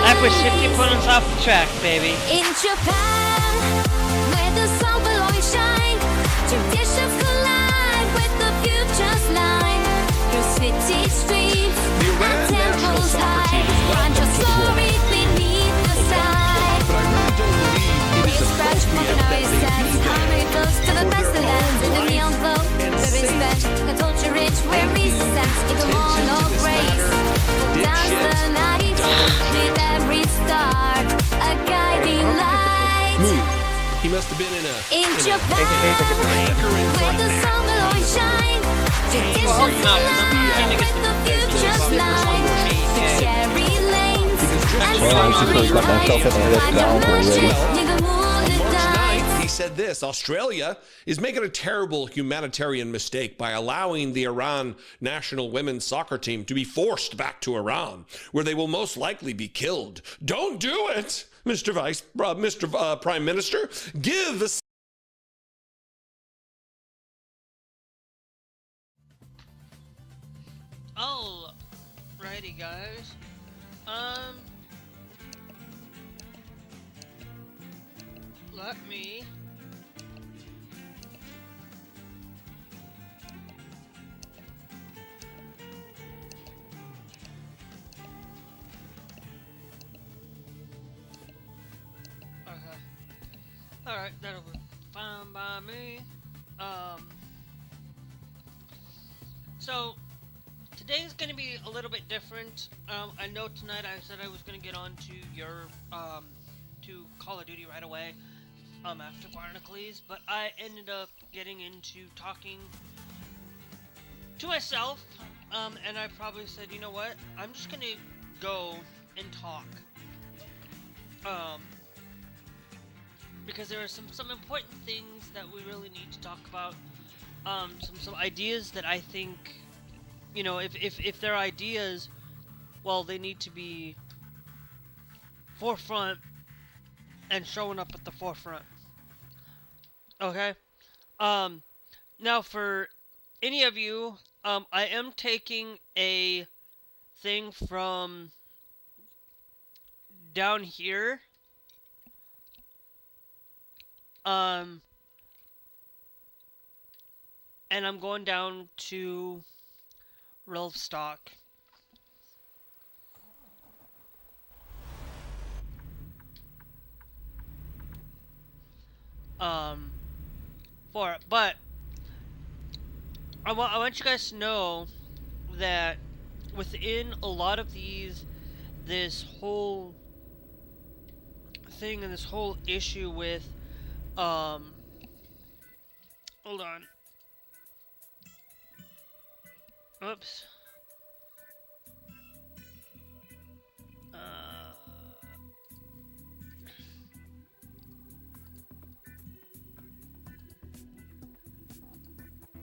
That was 50 points off the track, baby. In Japan, where the sun will always shine, traditions collide with the future's line. Your city streets and temples high, find your story beneath the sky. We scratch organized sense, harmony flows to the best of lands. In the neon glow, the respect, the culture rich, where reason stands, even more no grace. Dance the night with every star, a guiding light. He must have been in Japan, where the sun will always shine. Traditions collide with the future's line. The cherry lanes and stormy heights, find a magic near the moonlit night. He said this: Australia is making a terrible humanitarian mistake by allowing the Iran national women's soccer team to be forced back to Iran, where they will most likely be killed. Don't do it, Mr. Prime Minister. Give the Alrighty, guys. Let me Alright, that'll be fine by me. So today's gonna be a little bit different. I know tonight I said I was gonna get on to your to Call of Duty right away after Barnacles, but I ended up getting into talking to myself, and I probably said, you know what, I'm just gonna go and talk. Because there are some important things that we really need to talk about. Some ideas that I think, you know, if they're ideas, well, they need to be forefront and showing up at the forefront. Okay? Now for any of you, I am taking a thing from down here. And I'm going down to Stock. For it, but I want you guys to know that within a lot of this whole thing and this whole issue with hold on. Oops.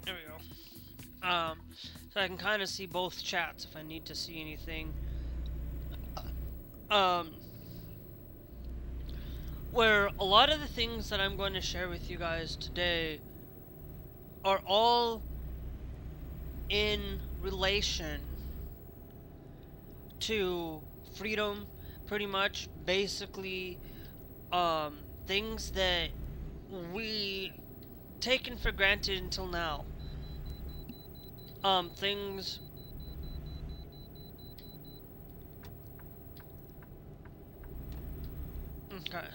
There we go. So I can kind of see both chats if I need to see anything. Where a lot of the things that I'm going to share with you guys today are all in relation to freedom, pretty much, basically, things that we taken for granted until now. Things okay.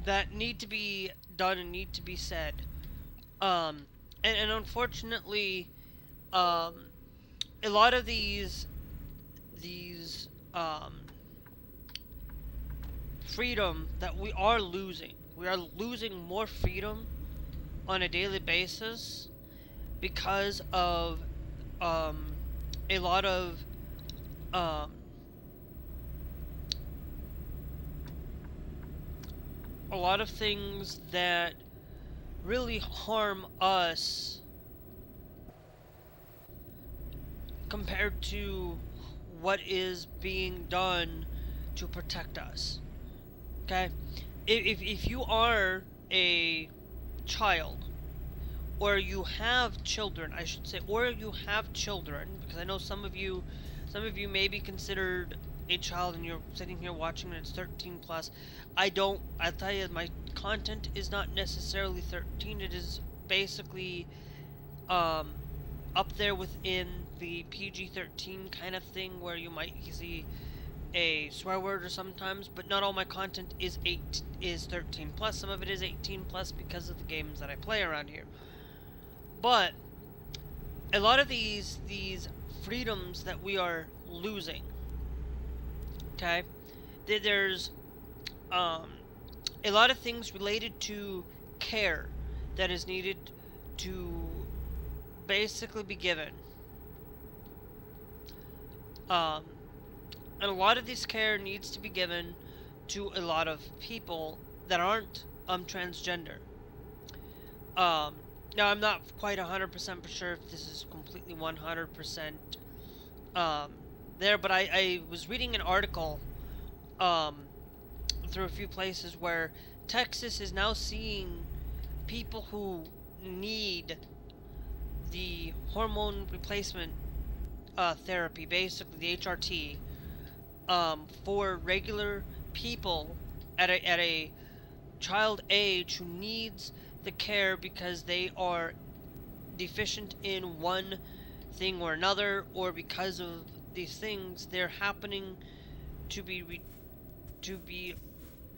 That need to be done and need to be said. And unfortunately, a lot of these freedom that we are losing more freedom on a daily basis because of a lot of a lot of things that really harm us compared to what is being done to protect us. Okay? If you are a child, or you have children, I should say, or you have children, because I know some of you may be considered a child and you're sitting here watching and it's 13 plus. I'll tell you, my content is not necessarily 13. It is basically up there within the PG-13 kind of thing, where you might see a swear word or sometimes, but not all my content is 13 plus. Some of it is 18 plus because of the games that I play around here. But a lot of these freedoms that we are losing, okay, there's a lot of things related to care that is needed to basically be given. And a lot of this care needs to be given to a lot of people that aren't transgender. Now, I'm not quite 100% for sure if this is completely 100% there, but I was reading an article through a few places where Texas is now seeing people who need the hormone replacement therapy, basically the HRT, for regular people at a child age who needs the care because they are deficient in one thing or another, or because of these things they're happening to be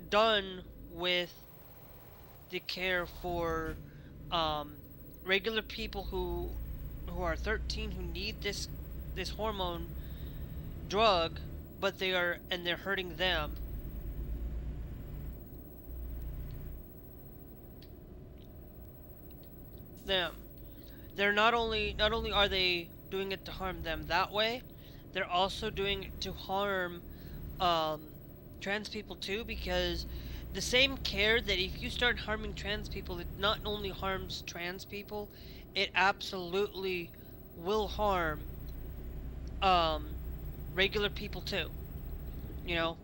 done with the care for regular people who are 13 who need this hormone drug, but they're hurting them. They're not only are they doing it to harm them that way, they're also doing it to harm trans people too, because the same care that if you start harming trans people, it not only harms trans people, it absolutely will harm regular people too. You know,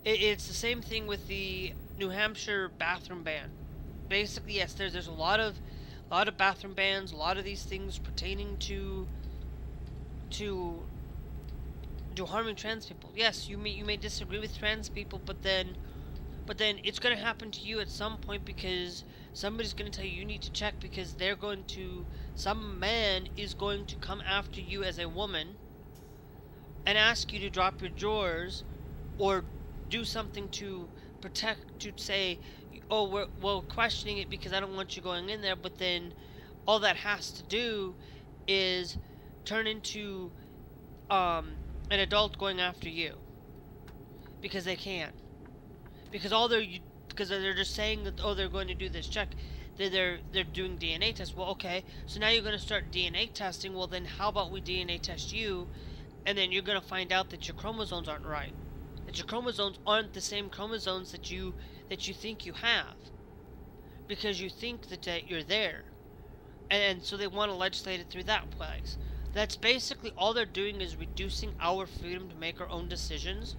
it's the same thing with the New Hampshire bathroom ban. Basically, yes, there's a lot of bathroom bans, a lot of these things pertaining to harming trans people. Yes, you may disagree with trans people, but then it's going to happen to you at some point, because somebody's going to tell you need to check, because some man is going to come after you as a woman and ask you to drop your drawers or do something to say, oh, we're questioning it because I don't want you going in there, but then all that has to do is turn into an adult going after you, because they can. Because they're just saying that, oh, they're going to do this check. They're doing DNA tests. Well, okay, so now you're going to start DNA testing. Well, then how about we DNA test you, and then you're going to find out that your chromosomes aren't right, that your chromosomes aren't the same chromosomes that you think you have, because you think that you're there, and so they want to legislate it through that place. That's basically all they're doing, is reducing our freedom to make our own decisions,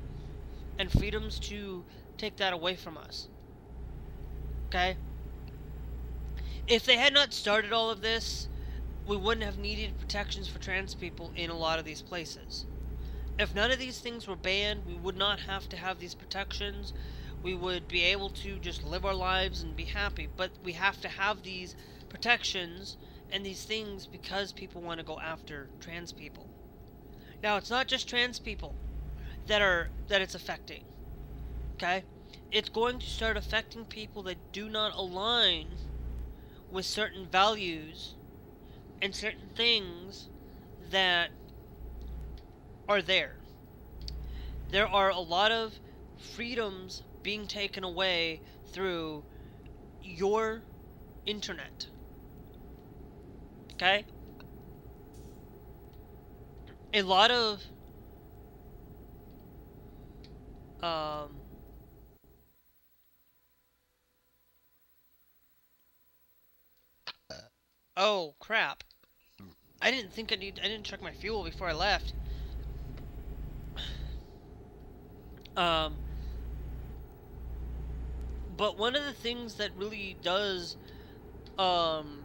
and freedoms to take that away from us. Okay? If they had not started all of this, we wouldn't have needed protections for trans people in a lot of these places. If none of these things were banned, we would not have to have these protections. We would be able to just live our lives and be happy. But we have to have these protections and these things because people want to go after trans people. Now, it's not just trans people that it's affecting. Okay? It's going to start affecting people that do not align with certain values and certain things that are there. There are a lot of freedoms being taken away through your internet. Okay? A lot of Oh crap! I didn't think I didn't check my fuel before I left. Um, but one of the things that really does um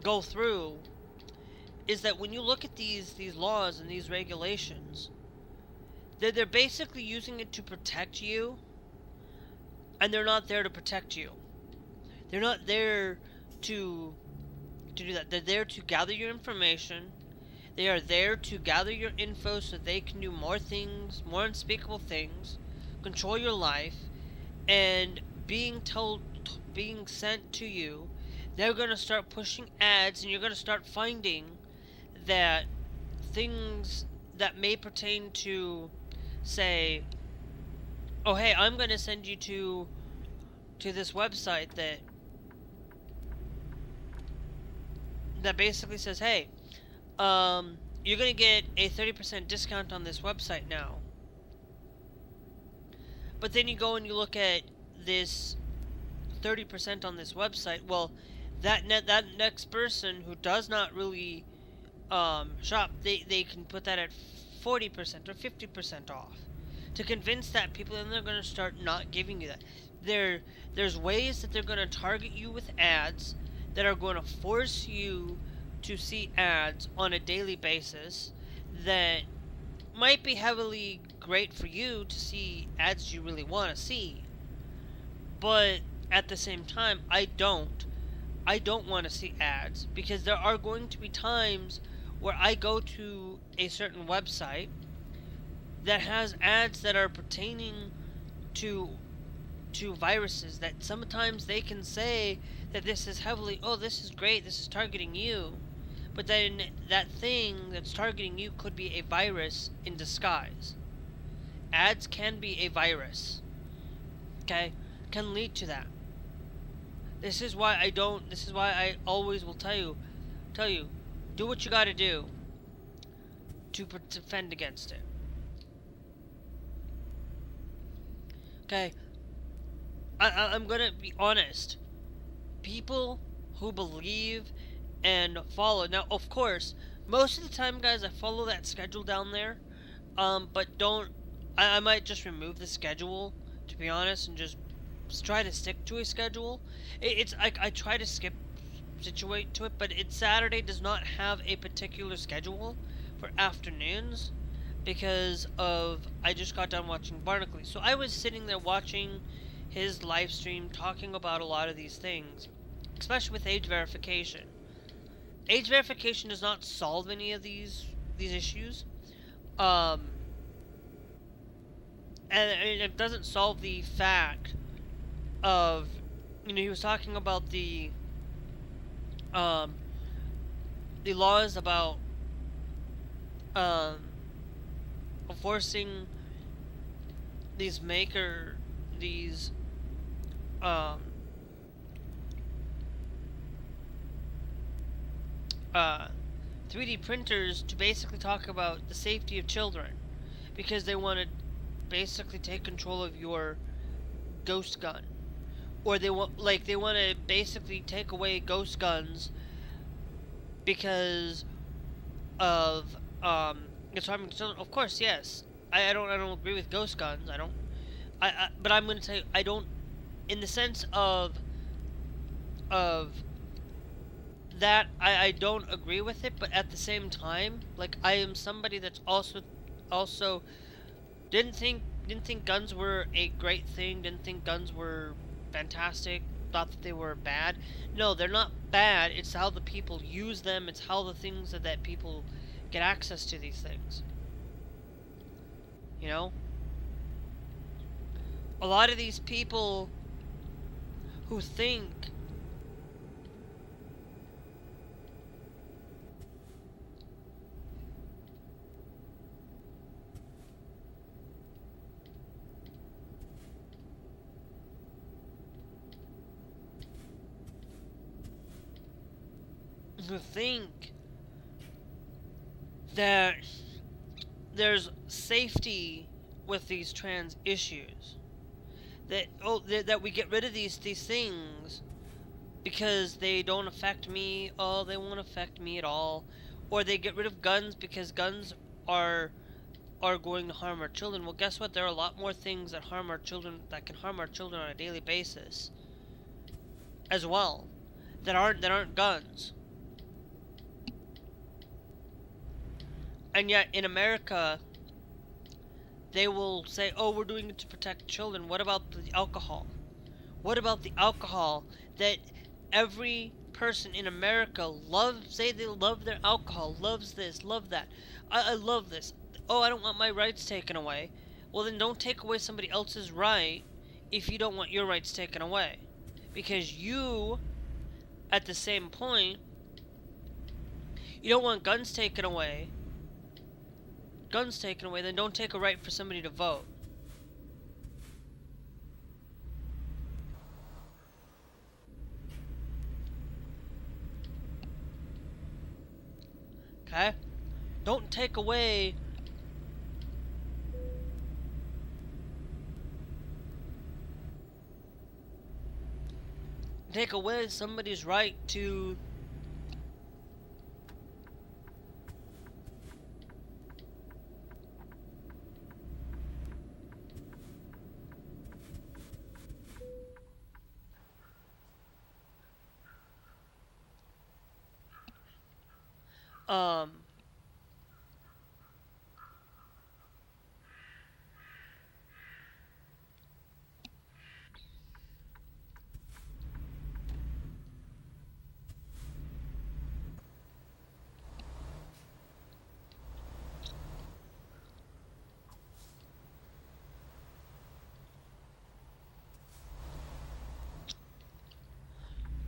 go through is that when you look at these laws and these regulations, they're basically using it to protect you, and they're not there to protect you. They're not there to do that. They're there to gather your information. They are there to gather your info so they can do more things, more unspeakable things, control your life, and being sent to you, they're going to start pushing ads, and you're going to start finding that things that may pertain to, say, oh hey, I'm going to send you to this website that basically says, hey, you're going to get a 30% discount on this website now. But then you go and you look at this 30% on this website. Well, that next person who does not really shop, they can put that at 40% or 50% off to convince that people, and they're going to start not giving you that. There's ways that they're going to target you with ads that are going to force you to see ads on a daily basis that might be heavily great for you to see ads you really want to see. But at the same time, I don't want to see ads, because there are going to be times where I go to a certain website that has ads that are pertaining to viruses that sometimes they can say that this is heavily, oh, this is great, this is targeting you. But then that thing that's targeting you could be a virus in disguise. Ads can be a virus. Okay? Can lead to that. This is why I always will tell you, do what you gotta do to defend against it. Okay? I'm gonna be honest. People who believe and follow. Now, of course, most of the time, guys, I follow that schedule down there. But don't. I might just remove the schedule, to be honest, and just try to stick to a schedule. I try to situate to it, but Saturday does not have a particular schedule for afternoons because I just got done watching Barnacle. So I was sitting there watching his live stream talking about a lot of these things, especially with age verification. Age verification does not solve any of these issues. And it doesn't solve the fact of, he was talking about the laws about forcing these 3D printers to basically talk about the safety of children, because they want to basically take control of your ghost gun, or they want to basically take away ghost guns because of it's harming children. Of course, yes. I don't agree with ghost guns. But I'm going to say I don't, in the sense of that, I don't agree with it. But at the same time, like, I am somebody that's also didn't think guns were a great thing. Didn't think guns were fantastic. Thought that they were bad. No, they're not bad. It's how the people use them. It's how the things that people get access to these things. You know? A lot of these people who think that there's safety with these trans issues, that we get rid of these things because they don't affect me. Oh, they won't affect me at all. Or they get rid of guns because guns are going to harm our children. Well, guess what? There are a lot more things that harm our children, that can harm our children on a daily basis as well, that aren't guns. And yet in America, they will say, "Oh, we're doing it to protect children." What about the alcohol? What about the alcohol that every person in America loves? Say they love their alcohol, loves this, love that. I love this. Oh, I don't want my rights taken away. Well, then don't take away somebody else's right if you don't want your rights taken away. Because you, at the same point, you don't want guns taken away. Guns taken away, then don't take a right for somebody to vote. Okay? Don't take away somebody's right to um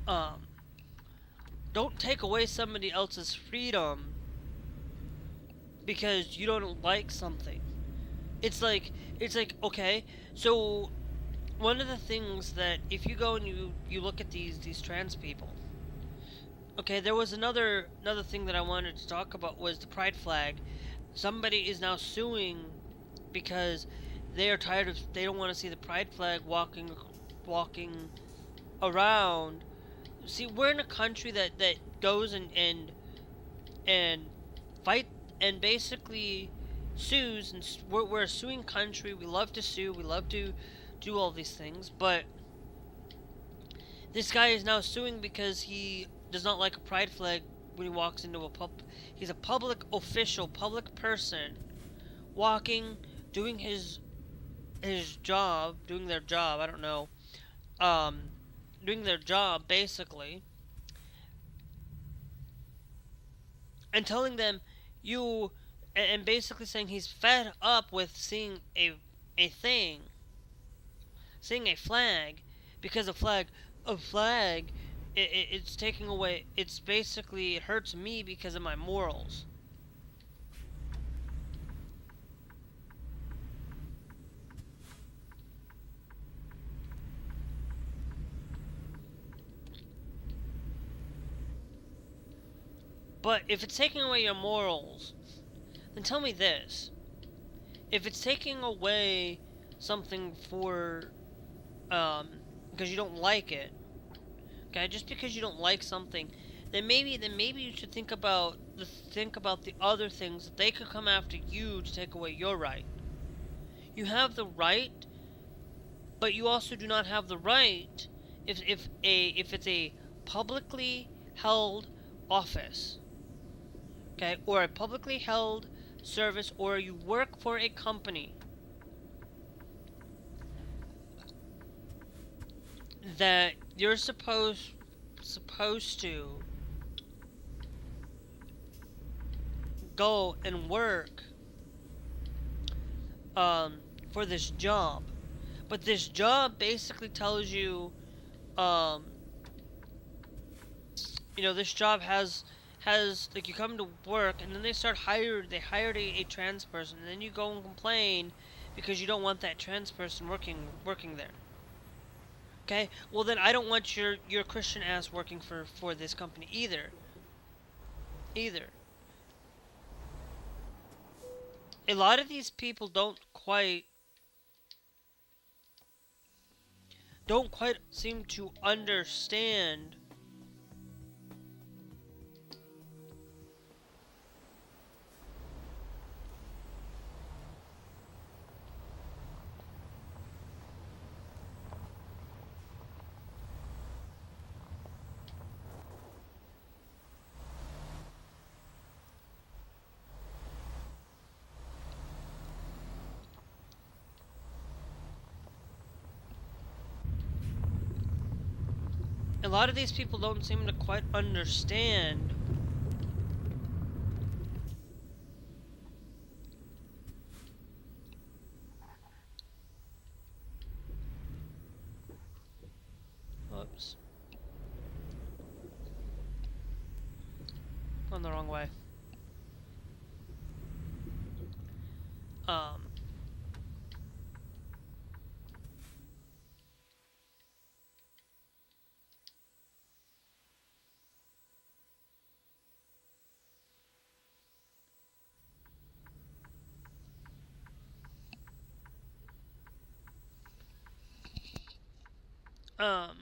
um don't take away somebody else's freedom because you don't like something. It's like okay, so one of the things that if you go and you look at these trans people, okay, there was another thing that I wanted to talk about was the pride flag. Somebody is now suing because they are tired of, they don't want to see the pride flag walking around. See, we're in a country that goes and fight and basically sues, and we're a suing country. We love to sue, we love to do all these things, but this guy is now suing because he does not like a pride flag when he walks into a he's a public official, public person, walking, doing his job, doing their job, I don't know, doing their job basically, and telling them and basically saying he's fed up with seeing a flag, because a flag, it's taking away, it's basically, it hurts me because of my morals. But if it's taking away your morals, then tell me this. If it's taking away something for, because you don't like it, okay, just because you don't like something, then maybe you should think about the other things that they could come after you to take away your right. You have the right, but you also do not have the right if it's a publicly held office, okay, or a publicly held service, or you work for a company that you're supposed to go and work for this job, but this job basically tells you, this job has like, you come to work and then they hired a trans person, and then you go and complain because you don't want that trans person working there. Okay, well then I don't want your Christian ass working for this company either. A lot of these people don't quite seem to understand a lot of these people don't seem to quite understand oops. Gone the wrong way. Um, um,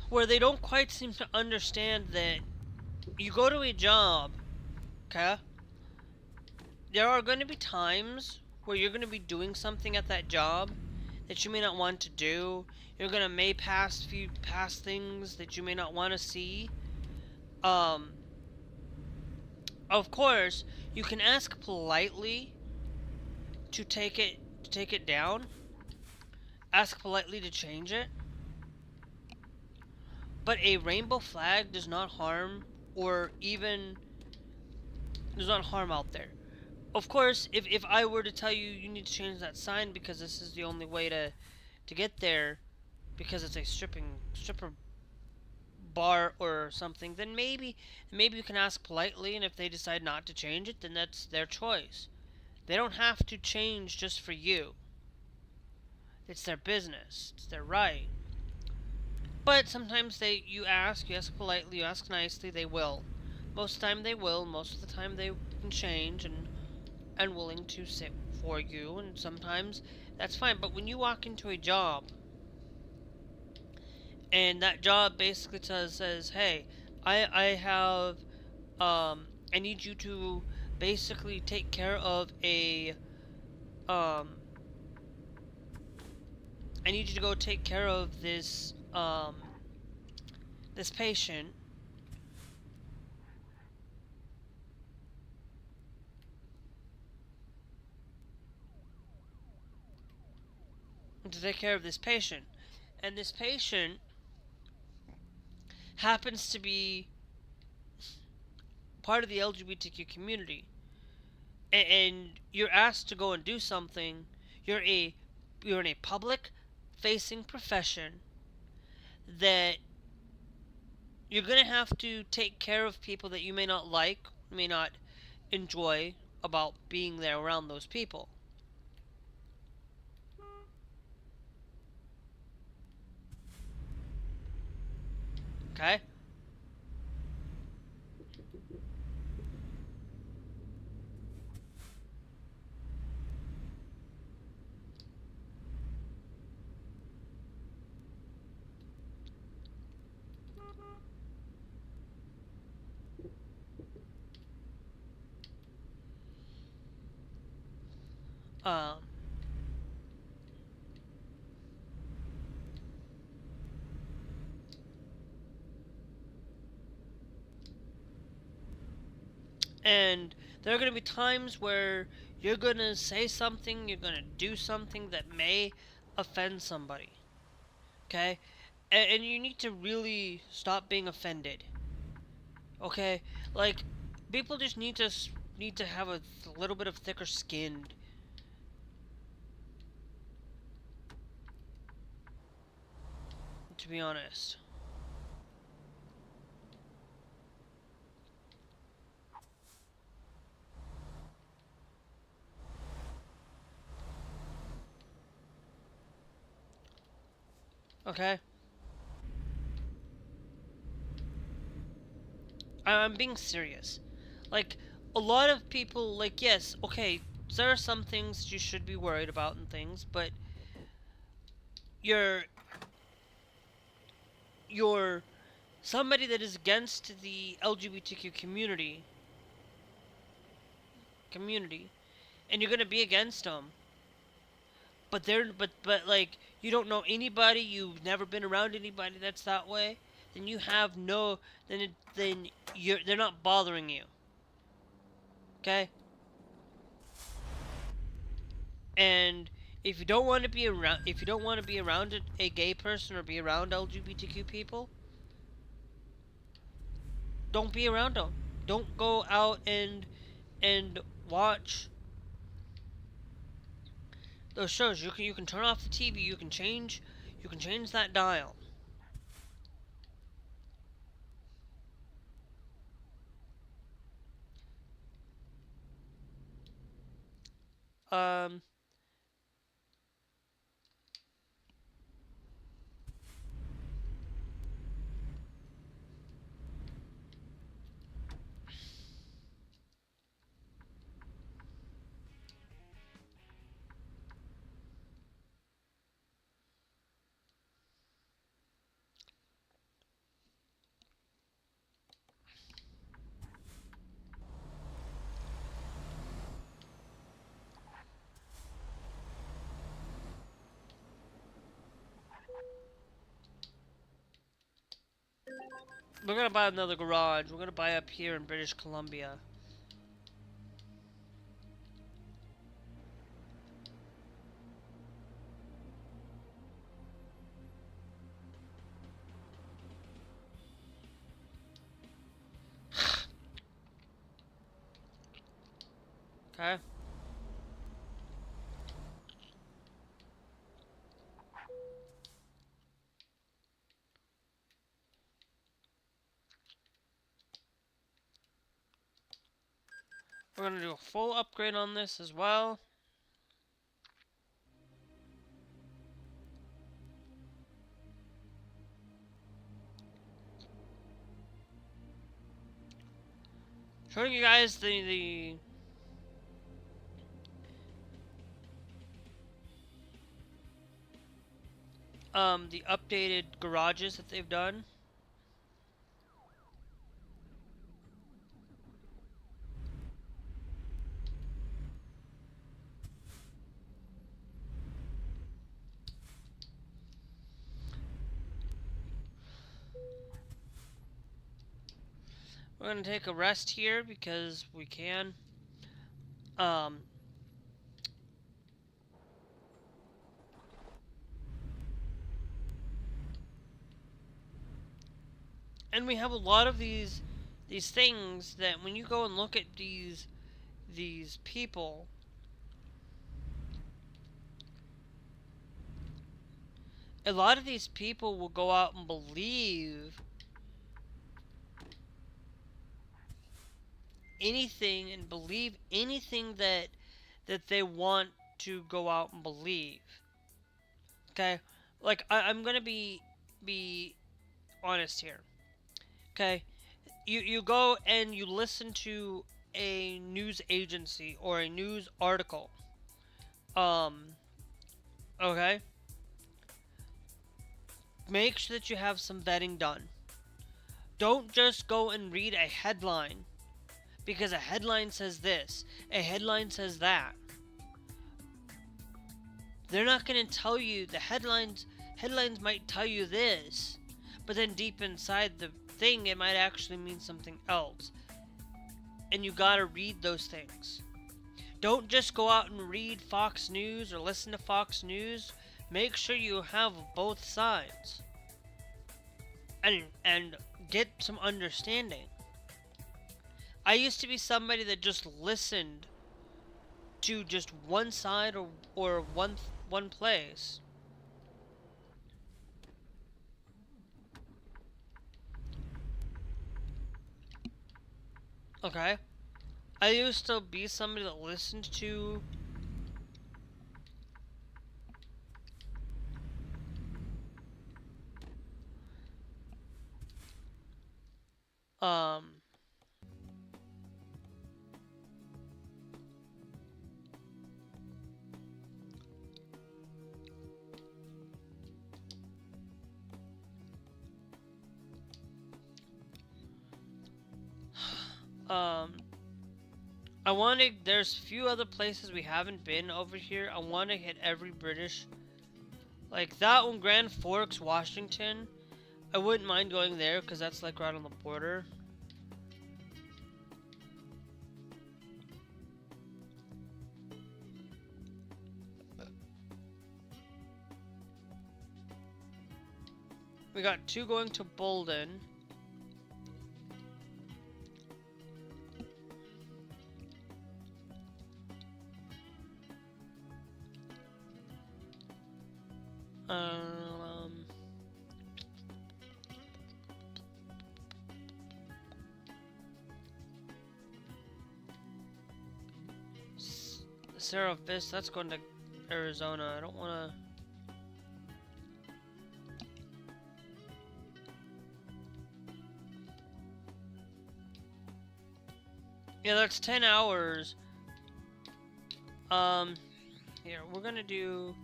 where they don't quite seem to understand that you go to a job, okay? There are going to be times where you're going to be doing something at that job that you may not want to do. You're going to may pass things that you may not want to see. Of course, you can ask politely to take it down. Ask politely to change it. But a rainbow flag does not harm, or even does not harm out there. Of course, if I were to tell you you need to change that sign because this is the only way to get there, because it's a stripper bar or something, then maybe you can ask politely, and if they decide not to change it, then that's their choice. They don't have to change just for you. It's their business. It's their right. But sometimes you ask politely, you ask nicely, they will. Most of the time they will, most of the time they can change and willing to sit for you, and sometimes that's fine. But when you walk into a job, and that job basically says, hey, I have, I need you to basically take care of I need you to go take care of this, this patient. To take care of this patient. And this patient happens to be part of the LGBTQ community. And you're asked to go and do something. You're in a public facing profession that you're going to have to take care of people that you may not like, may not enjoy about being there around those people. Okay? And there are going to be times where you're going to say something, you're going to do something that may offend somebody. Okay? And you need to really stop being offended. Okay? Like, people just need to have a little bit of thicker skin. To be honest. Okay? I'm being serious. Like, a lot of people, like, yes, okay, there are some things you should be worried about and things, but you're somebody that is against the LGBTQ community, and you're gonna be against them. But like, you don't know anybody, you've never been around anybody that's that way, then you have no, they're not bothering you. Okay? And If you don't want to be around, if you don't want to be around a gay person or be around LGBTQ people, don't be around them. Don't go out and watch those shows. You can turn off the TV. You can change that dial. Um. We're gonna buy another garage. We're gonna buy up here in British Columbia. Okay. We're gonna do a full upgrade on this as well. Showing you guys the updated garages that they've done. We're gonna take a rest here because we can. And we have a lot of these things that when you go and look at these people, a lot of these people will go out and believe anything and believe anything that they want to go out and believe. Okay, like I'm gonna be honest here. Okay, you go and you listen to a news agency or a news article. Okay. Make sure that you have some vetting done. Don't just go and read a headline because a headline says this, a headline says that. They're not going to tell you the headlines might tell you this, but then deep inside the thing it might actually mean something else. And you got to read those things. Don't just go out and read Fox News or listen to Fox News. Make sure you have both sides. And get some understanding. I used to be somebody that just listened to just one side or one place. Okay? I used to be somebody that listened to I want to, there's a few other places we haven't been over here. I want to hit every British, like that one, Grand Forks, Washington. I wouldn't mind going there because that's like right on the border. We got 2 going to Bolden. Sarah Vista, that's going to Arizona. I don't want to. Yeah, that's 10 hours. Here, we're gonna do.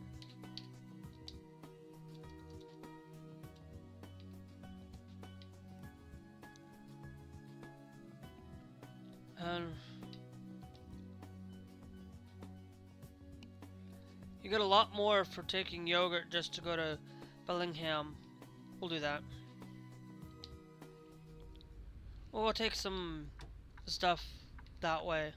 You get a lot more for taking yogurt just to go to Bellingham. We'll do that. We'll take some stuff that way.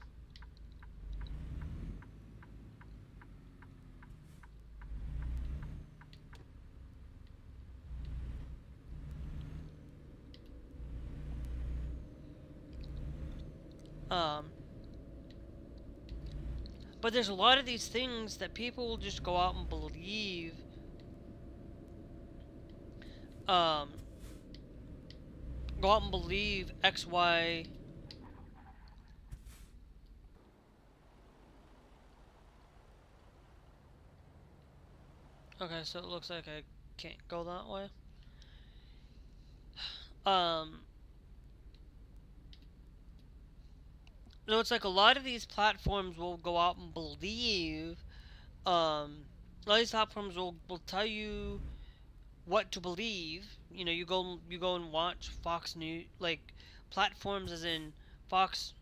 But there's a lot of these things that people will just go out and believe. Go out and believe X, Y. Okay, so it looks like I can't go that way. So it's like a lot of these platforms will go out and believe, a lot of these platforms will tell you what to believe. You know, you go and watch Fox News, like platforms as in Fox.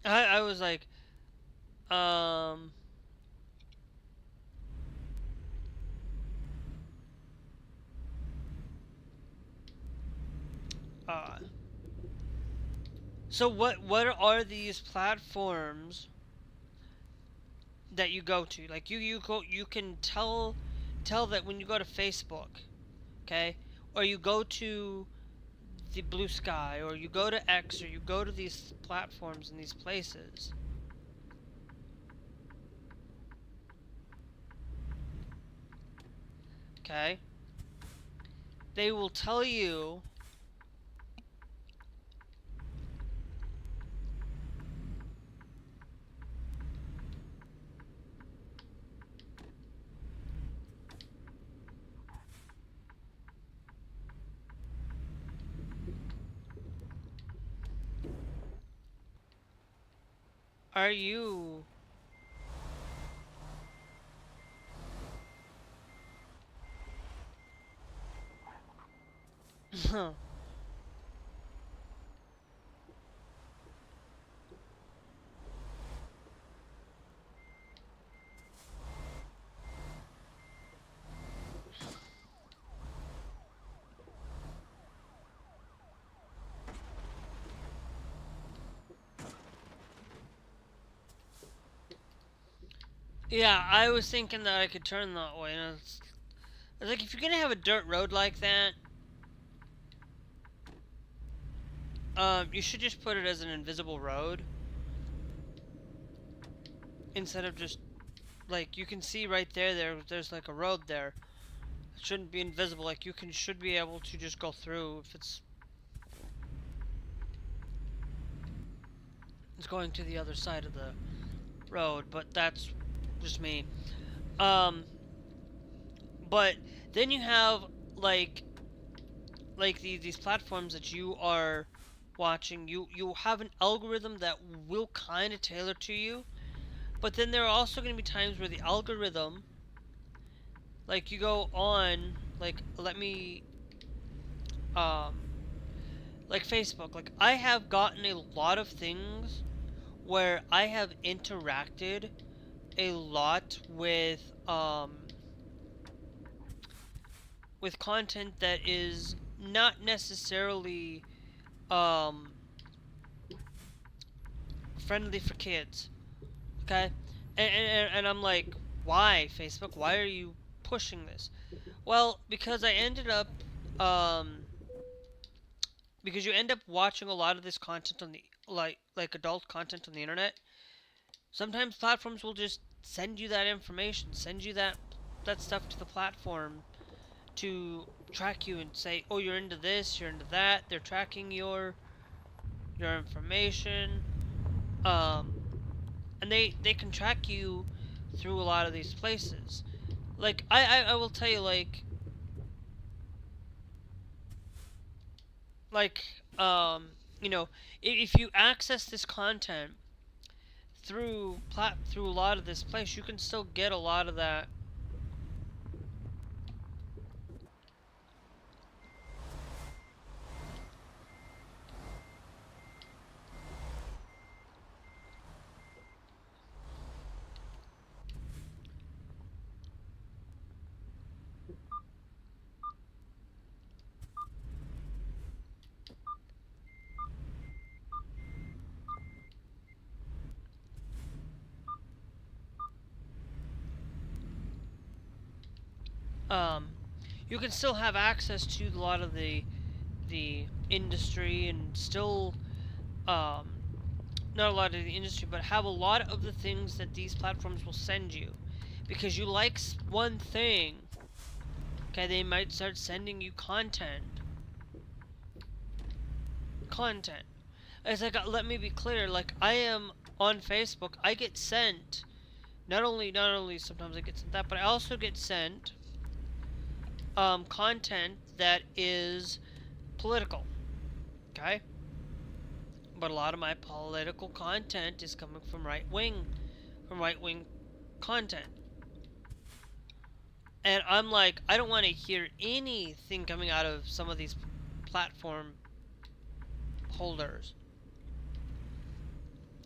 I was like, so what are these platforms that you go to? Like you can tell that when you go to Facebook, okay, or you go to the Blue Sky, or you go to X, or you go to these platforms and these places. Okay, they will tell you are you Yeah, I was thinking that I could turn that way, and it's like, if you're gonna have a dirt road like that, you should just put it as an invisible road, instead of just, like, you can see right there's like a road there. It shouldn't be invisible. Like, should be able to just go through if it's going to the other side of the road, but that's just me. But then you have like these platforms that you are watching. You have an algorithm that will kind of tailor to you, but then there are also going to be times where the algorithm, like, you go on, like, like Facebook. Like, I have gotten a lot of things where I have interacted a lot with content that is not necessarily friendly for kids. Okay? And I'm like, why, Facebook? Why are you pushing this? Well, because I ended up, because you end up watching a lot of this content on the, like adult content on the internet. Sometimes platforms will just send you that information, send you that stuff to the platform to track you and say, oh, you're into this, you're into that. They're tracking your information. And they can track you through a lot of these places. Like, I will tell you, like, you know, if you access this content through a lot of this place, you can still get a lot of that. You can still have access to a lot of the industry and still, not a lot of the industry, but have a lot of the things that these platforms will send you. Because you like one thing, okay, they might start sending you content. It's like, let me be clear, like, I am on Facebook, I get sent, not only sometimes I get sent that, but I also get sent content that is political, okay? But a lot of my political content is coming from right-wing content. And I'm like, I don't want to hear anything coming out of some of these platform holders.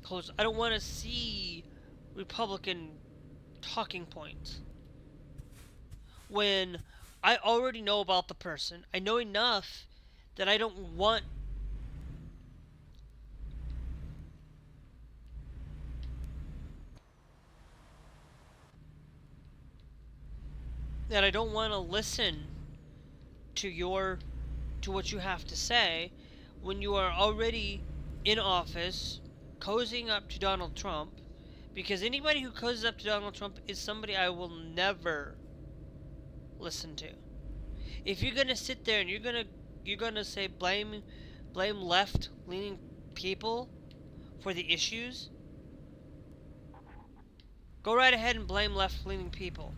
Because I don't want to see Republican talking points. When I already know about the person, I know enough that I don't want to listen to what you have to say when you are already in office cozying up to Donald Trump, because anybody who cozies up to Donald Trump is somebody I will never listen to. If you're gonna sit there and you're gonna say blame left-leaning people for the issues, go right ahead and blame left-leaning people.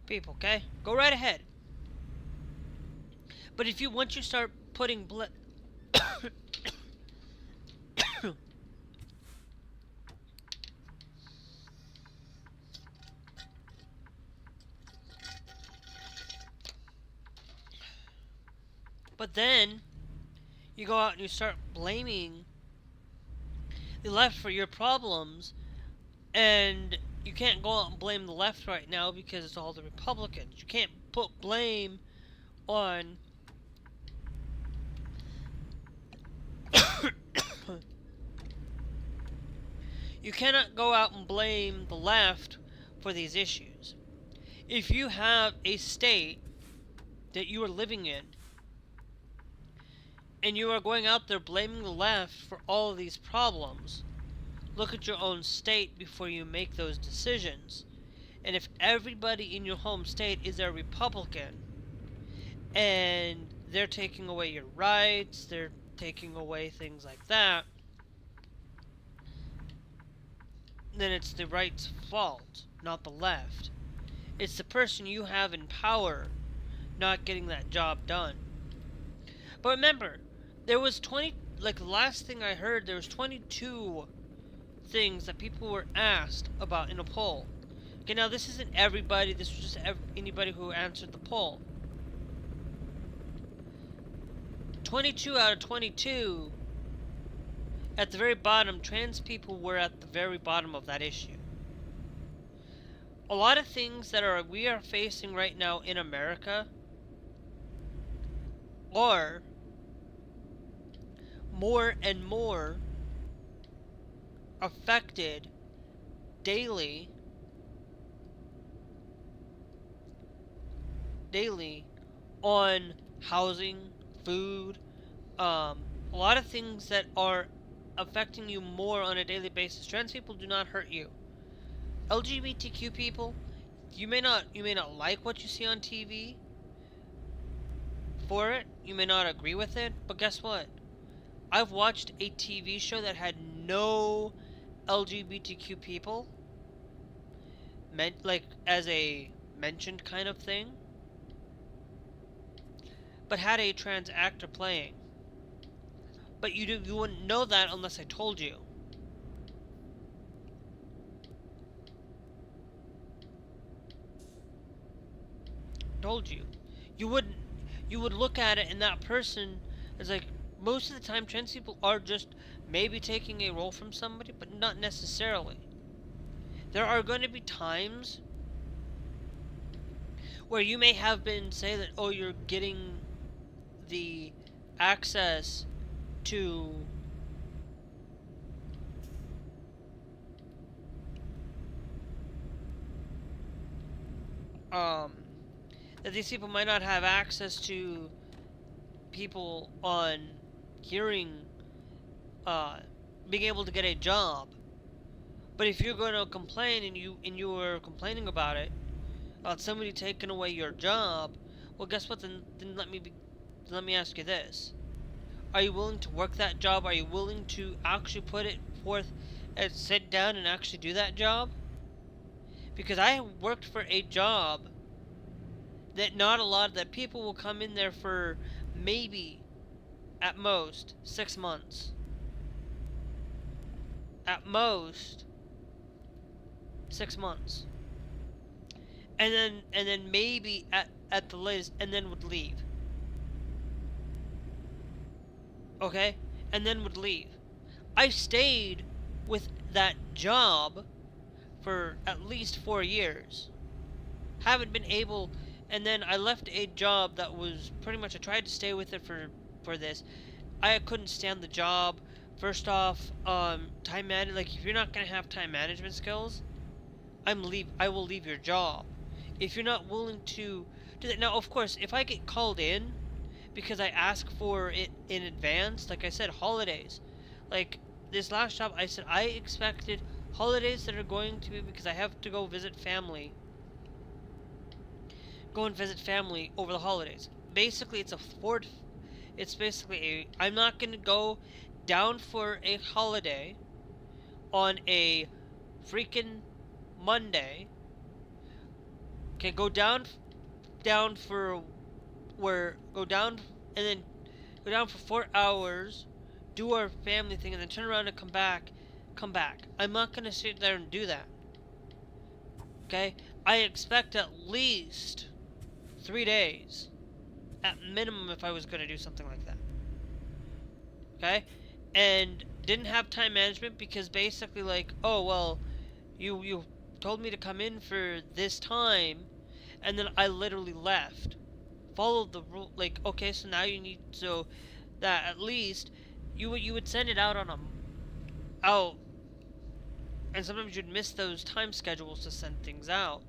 People, okay? Go right ahead. But if you, once you start putting but then you go out and you start blaming the left for your problems, and you can't go out and blame the left right now because it's all the Republicans. You can't put blame on you cannot go out and blame the left for these issues. If you have a state that you are living in and you are going out there blaming the left for all of these problems, look at your own state before you make those decisions. And if everybody in your home state is a Republican and they're taking away your rights, they're taking away things like that, then it's the right's fault, not the left. It's the person you have in power not getting that job done. But remember, there was the last thing I heard, there was 22 things that people were asked about in a poll. Okay, now this isn't everybody, this was just anybody who answered the poll. 22 out of 22 At the very bottom, trans people were at the very bottom of that issue. A lot of things that we are facing right now in America are more and more affected daily on housing, food, a lot of things that are affecting you more on a daily basis. Trans people do not hurt you. LGBTQ people, you may not like what you see on TV for it. You may not agree with it, but guess what? I've watched a TV show that had no LGBTQ people, like as a mentioned kind of thing, but had a trans actor playing. But you wouldn't know that unless I told you. You would look at it, and that person is like, most of the time trans people are just maybe taking a role from somebody, but not necessarily. There are going to be times where you may have been say that, oh, you're getting the access to that these people might not have access to people on hearing, being able to get a job. But if you're going to complain and you are complaining about it, about somebody taking away your job, well, guess what? Then let me ask you this: are you willing to work that job? Are you willing to actually put it forth and sit down and actually do that job? Because I worked for a job that people will come in there for maybe at most 6 months. At most 6 months. And then maybe at the latest, and then would leave. Okay? And then would leave. I stayed with that job for at least 4 years. Haven't been able, and then I left a job that was pretty much, I tried to stay with it for this. I couldn't stand the job. First off, time management, like if you're not going to have time management skills, I will leave your job. If you're not willing to do that. Now, of course, if I get called in because I ask for it in advance, like I said, holidays. Like this last job, I said I expected holidays that are going to be, because I have to go visit family. Go and visit family over the holidays. Basically, it's basically I'm not going to go down for a holiday on a freaking Monday. Okay, go down for and then go down for 4 hours, do our family thing, and then turn around and come back. I'm not gonna sit there and do that. Okay? I expect at least 3 days at minimum if I was gonna do something like that. Okay? And didn't have time management because basically like, oh well, you told me to come in for this time, and then I literally left. Followed the rule, like, okay, so now you need, so that at least you would send it out out, and sometimes you'd miss those time schedules to send things out.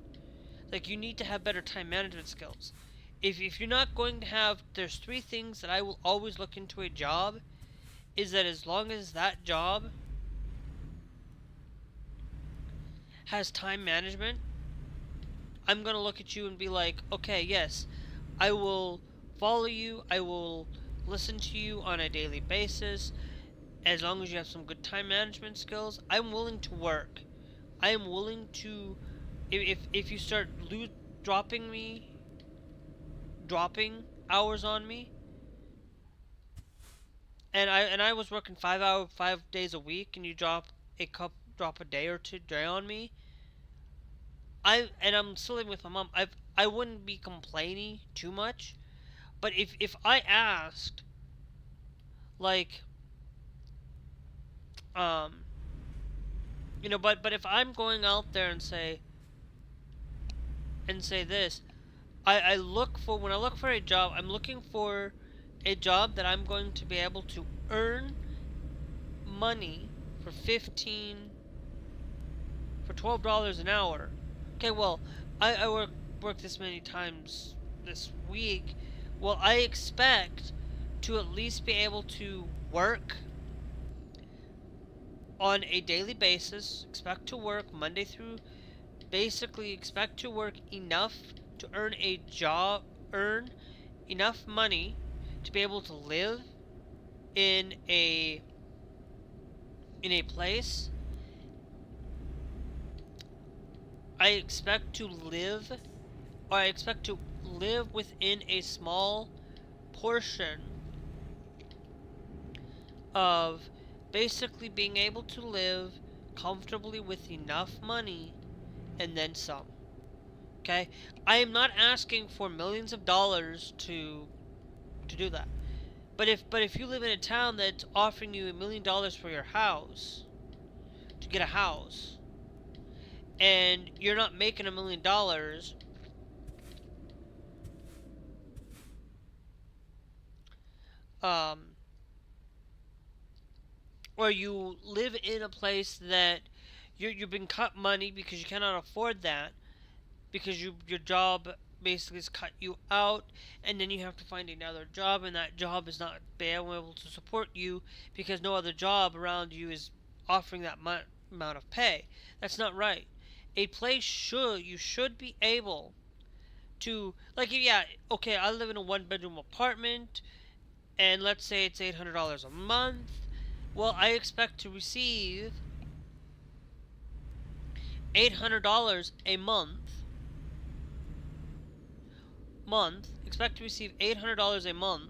Like, you need to have better time management skills. If you're not going to have, there's 3 things that I will always look into a job, is that as long as that job has time management, I'm going to look at you and be like, okay, yes, I will follow you, I will listen to you on a daily basis, as long as you have some good time management skills. I'm willing to work. I am willing to, if you start dropping hours on me, and I was working 5 days a week, and you drop a day or 2 on me, I'm still living with my mom. I wouldn't be complaining too much, but if I asked, like, Um, but if I'm going out there and say this, I look for, when I look for a job, I'm looking for a job that I'm going to be able to earn money for $12 an hour. Okay, well, I work this many times this week. Well, I expect to at least be able to work on a daily basis, expect to work Monday through, basically expect to work enough to earn enough money to be able to live in a place. I expect to live within a small portion of basically being able to live comfortably with enough money and then some. Okay? I am not asking for millions of dollars to do that. But if you live in a town that's offering you $1 million for your house, to get a house, and you're not making $1 million, or you live in a place that you've been cut money because you cannot afford that, because your job basically has cut you out, and then you have to find another job, and that job is not being able to support you because no other job around you is offering that amount of pay. That's not right. A place you should be able to, like, yeah, okay, I live in a 1-bedroom apartment, and let's say it's $800 a month. Well, I expect to receive $800 a month. Expect to receive $800 a month.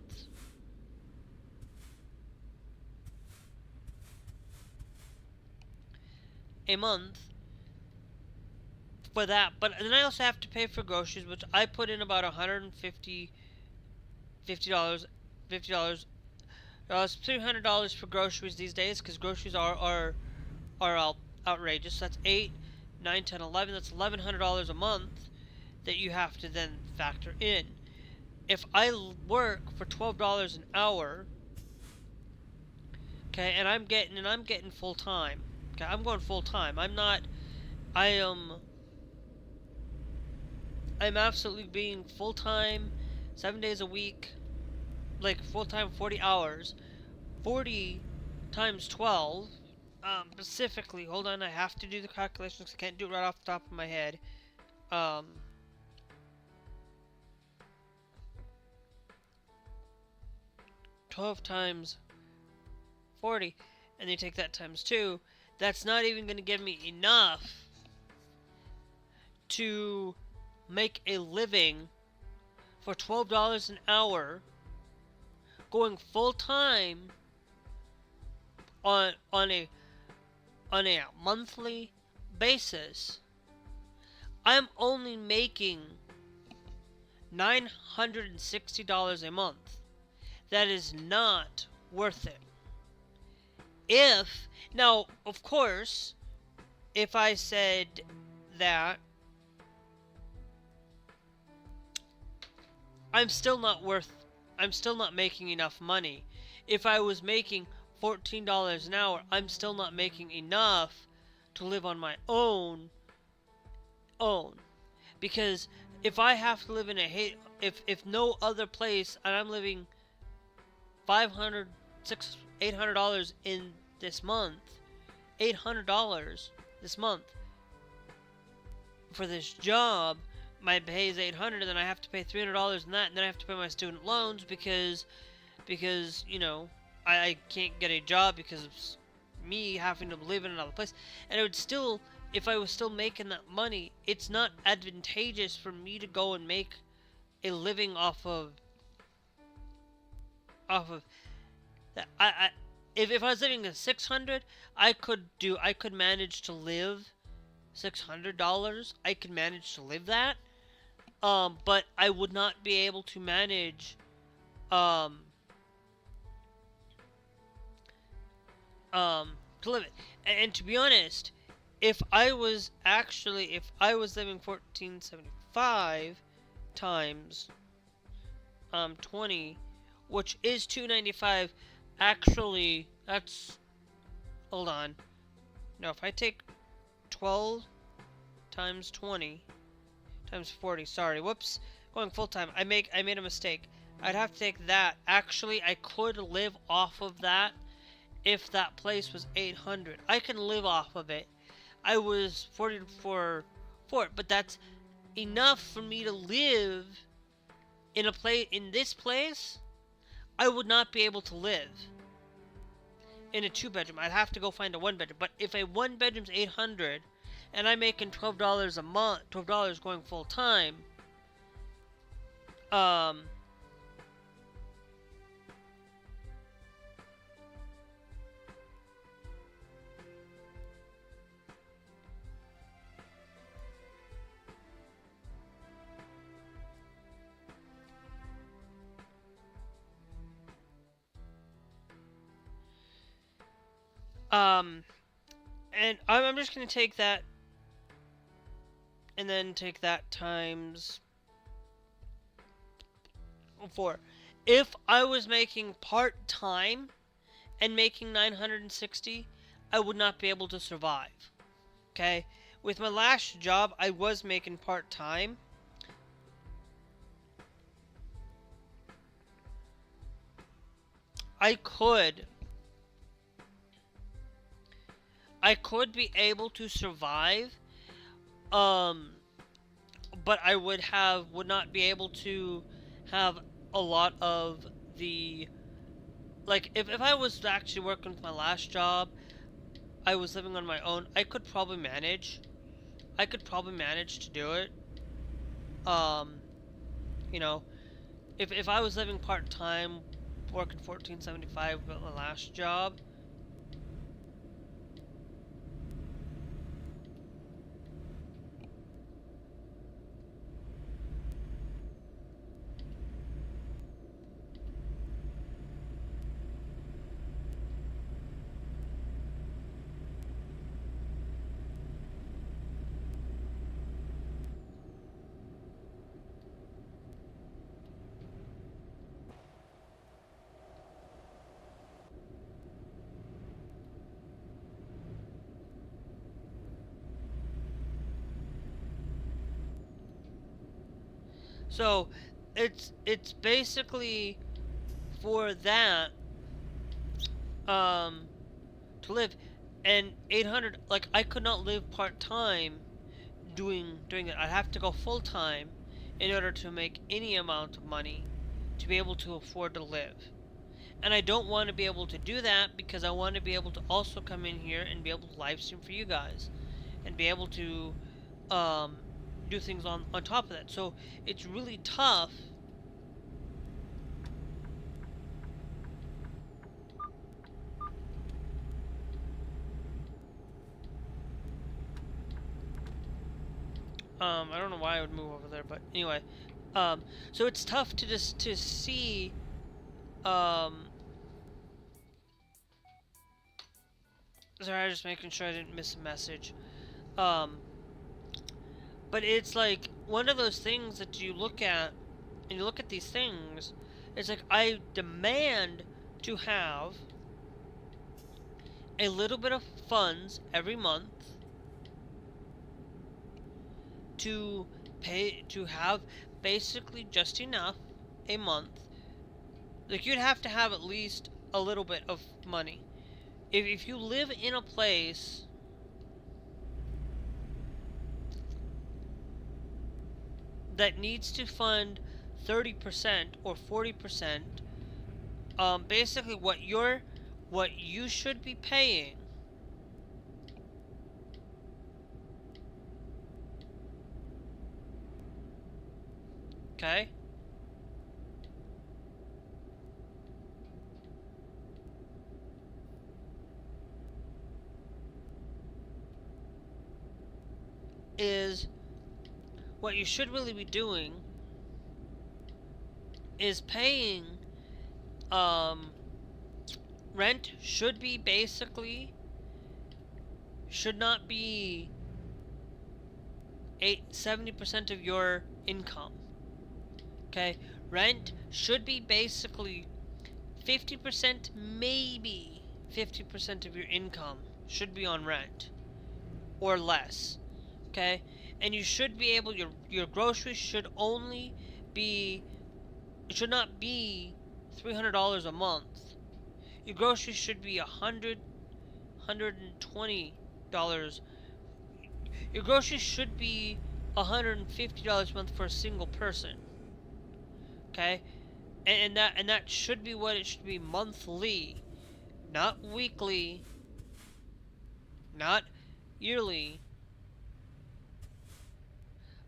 For that, but then I also have to pay for groceries, which I put in about $150, $50, $300 for groceries these days, because groceries are outrageous. That's 8, 9, 10, 11. That's $1,100 a month that you have to then factor in. If I work for $12 an hour, okay, and I'm getting full time. Okay, I'm going full time. I'm absolutely being full time, 7 days a week, like full time, 40 hours, 40 times 12. Specifically, hold on, I have to do the calculations. I can't do it right off the top of my head. 12 times 40, and you take that times 2, that's not even going to give me enough to make a living for $12 an hour going full time on a monthly basis. I'm only making $960 a month. That is not worth it. Now, of course, if I said that I'm still not making enough money. If I was making $14 an hour, I'm still not making enough to live on my own. Because if I have to live in if no other place, and I'm living $500, $600, $800 in this month, $800 this month for this job, my pay is $800, and then I have to pay $300 in that, and then I have to pay my student loans because you know, I can't get a job because of me having to live in another place. And it would still, if I was still making that money, it's not advantageous for me to go and make a living off of that. If I was living at $600, I could manage to live $600. I could manage to live that. But I would not be able to manage to live it. And to be honest, if I was living 1475 times 20, which is 295, actually that's, hold on. No, if I take 12 times 20 times 40, sorry, whoops, going full time. I made a mistake. I'd have to take that. Actually, I could live off of that if that place was 800. I can live off of it. I was 40 for it, but that's enough for me to live in this place. I would not be able to live in a 2-bedroom. I'd have to go find a 1-bedroom. But if a 1-bedroom's 800 and I'm making $12 a month, $12 going full time, and I'm just gonna take that, and then take that times 4. If I was making part-time and making 960, I would not be able to survive. Okay? With my last job, I was making part-time. I could be able to survive, but I would not be able to have a lot of the, like, if I was actually working with my last job, I was living on my own, I could probably manage to do it. You know, if I was living part-time, working 1475 with my last job, so it's basically for that to live. And 800, like, I could not live part-time doing it. I'd have to go full-time in order to make any amount of money to be able to afford to live. And I don't want to be able to do that because I want to be able to also come in here and be able to live stream for you guys and be able to do things on top of that. So it's really tough. I don't know why I would move over there, but anyway, so it's tough to see, sorry, I was just making sure I didn't miss a message, but it's like one of those things that you look at, and you look at these things, it's like, I demand to have a little bit of funds every month to have basically just enough a month. Like, you'd have to have at least a little bit of money. If you live in a place that needs to fund 30% or 40%, basically what you should be paying okay? Is what you should really be doing is paying, rent should be basically should not be 70% of your income. Okay, rent should be basically 50%, maybe 50% of your income should be on rent or less. Okay, and you should be able, your groceries should only be, it should not be $300 a month. Your groceries should be $120. Your groceries should be $150 a month for a single person. Okay, and that should be what it should be monthly, not weekly, not yearly,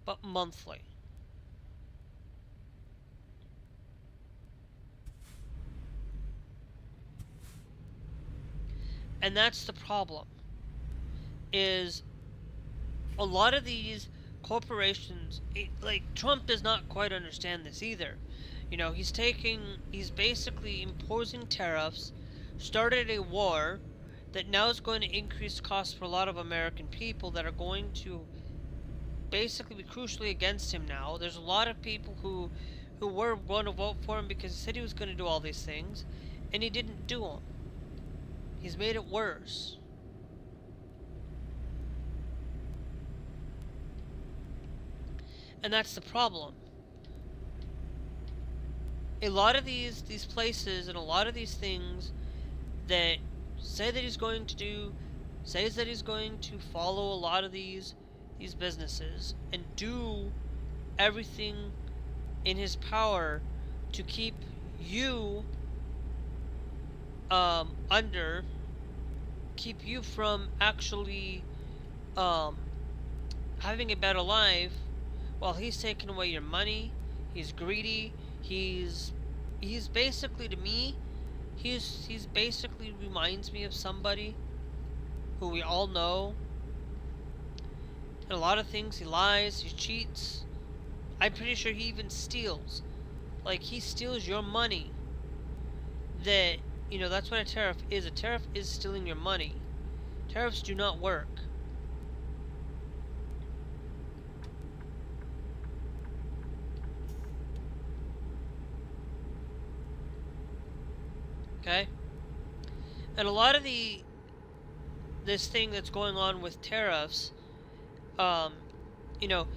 but monthly. And that's the problem, is a lot of these corporations, like Trump does not quite understand this either. You know, he's basically imposing tariffs, started a war that now is going to increase costs for a lot of American people that are going to basically be crucially against him now. There's a lot of people who were going to vote for him because he said he was going to do all these things, and he didn't do them. He's made it worse. And that's the problem. A lot of these places and a lot of these things that say that he's going to do, says that he's going to follow a lot of these businesses and do everything in his power to keep you under, keep you from actually having a better life, while he's taking away your money. He's greedy. He's basically, to me, he's basically reminds me of somebody who we all know. And a lot of things, he lies, he cheats. I'm pretty sure he even steals. Like, he steals your money. That, you know, that's what a tariff is. A tariff is stealing your money. Tariffs do not work. Okay? And a lot of this thing that's going on with tariffs, you know,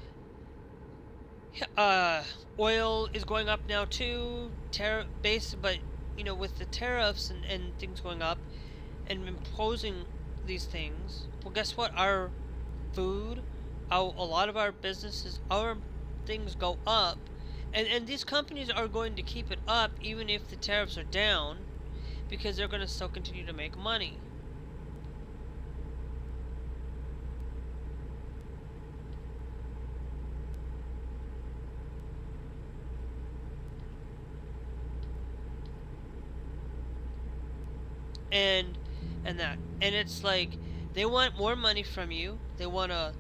oil is going up now too, but, you know, with the tariffs and things going up and imposing these things, well, guess what? Our food, a lot of our businesses, our things go up, and these companies are going to keep it up even if the tariffs are down, because they're going to still continue to make money. And it's like, they want more money from you. They want to,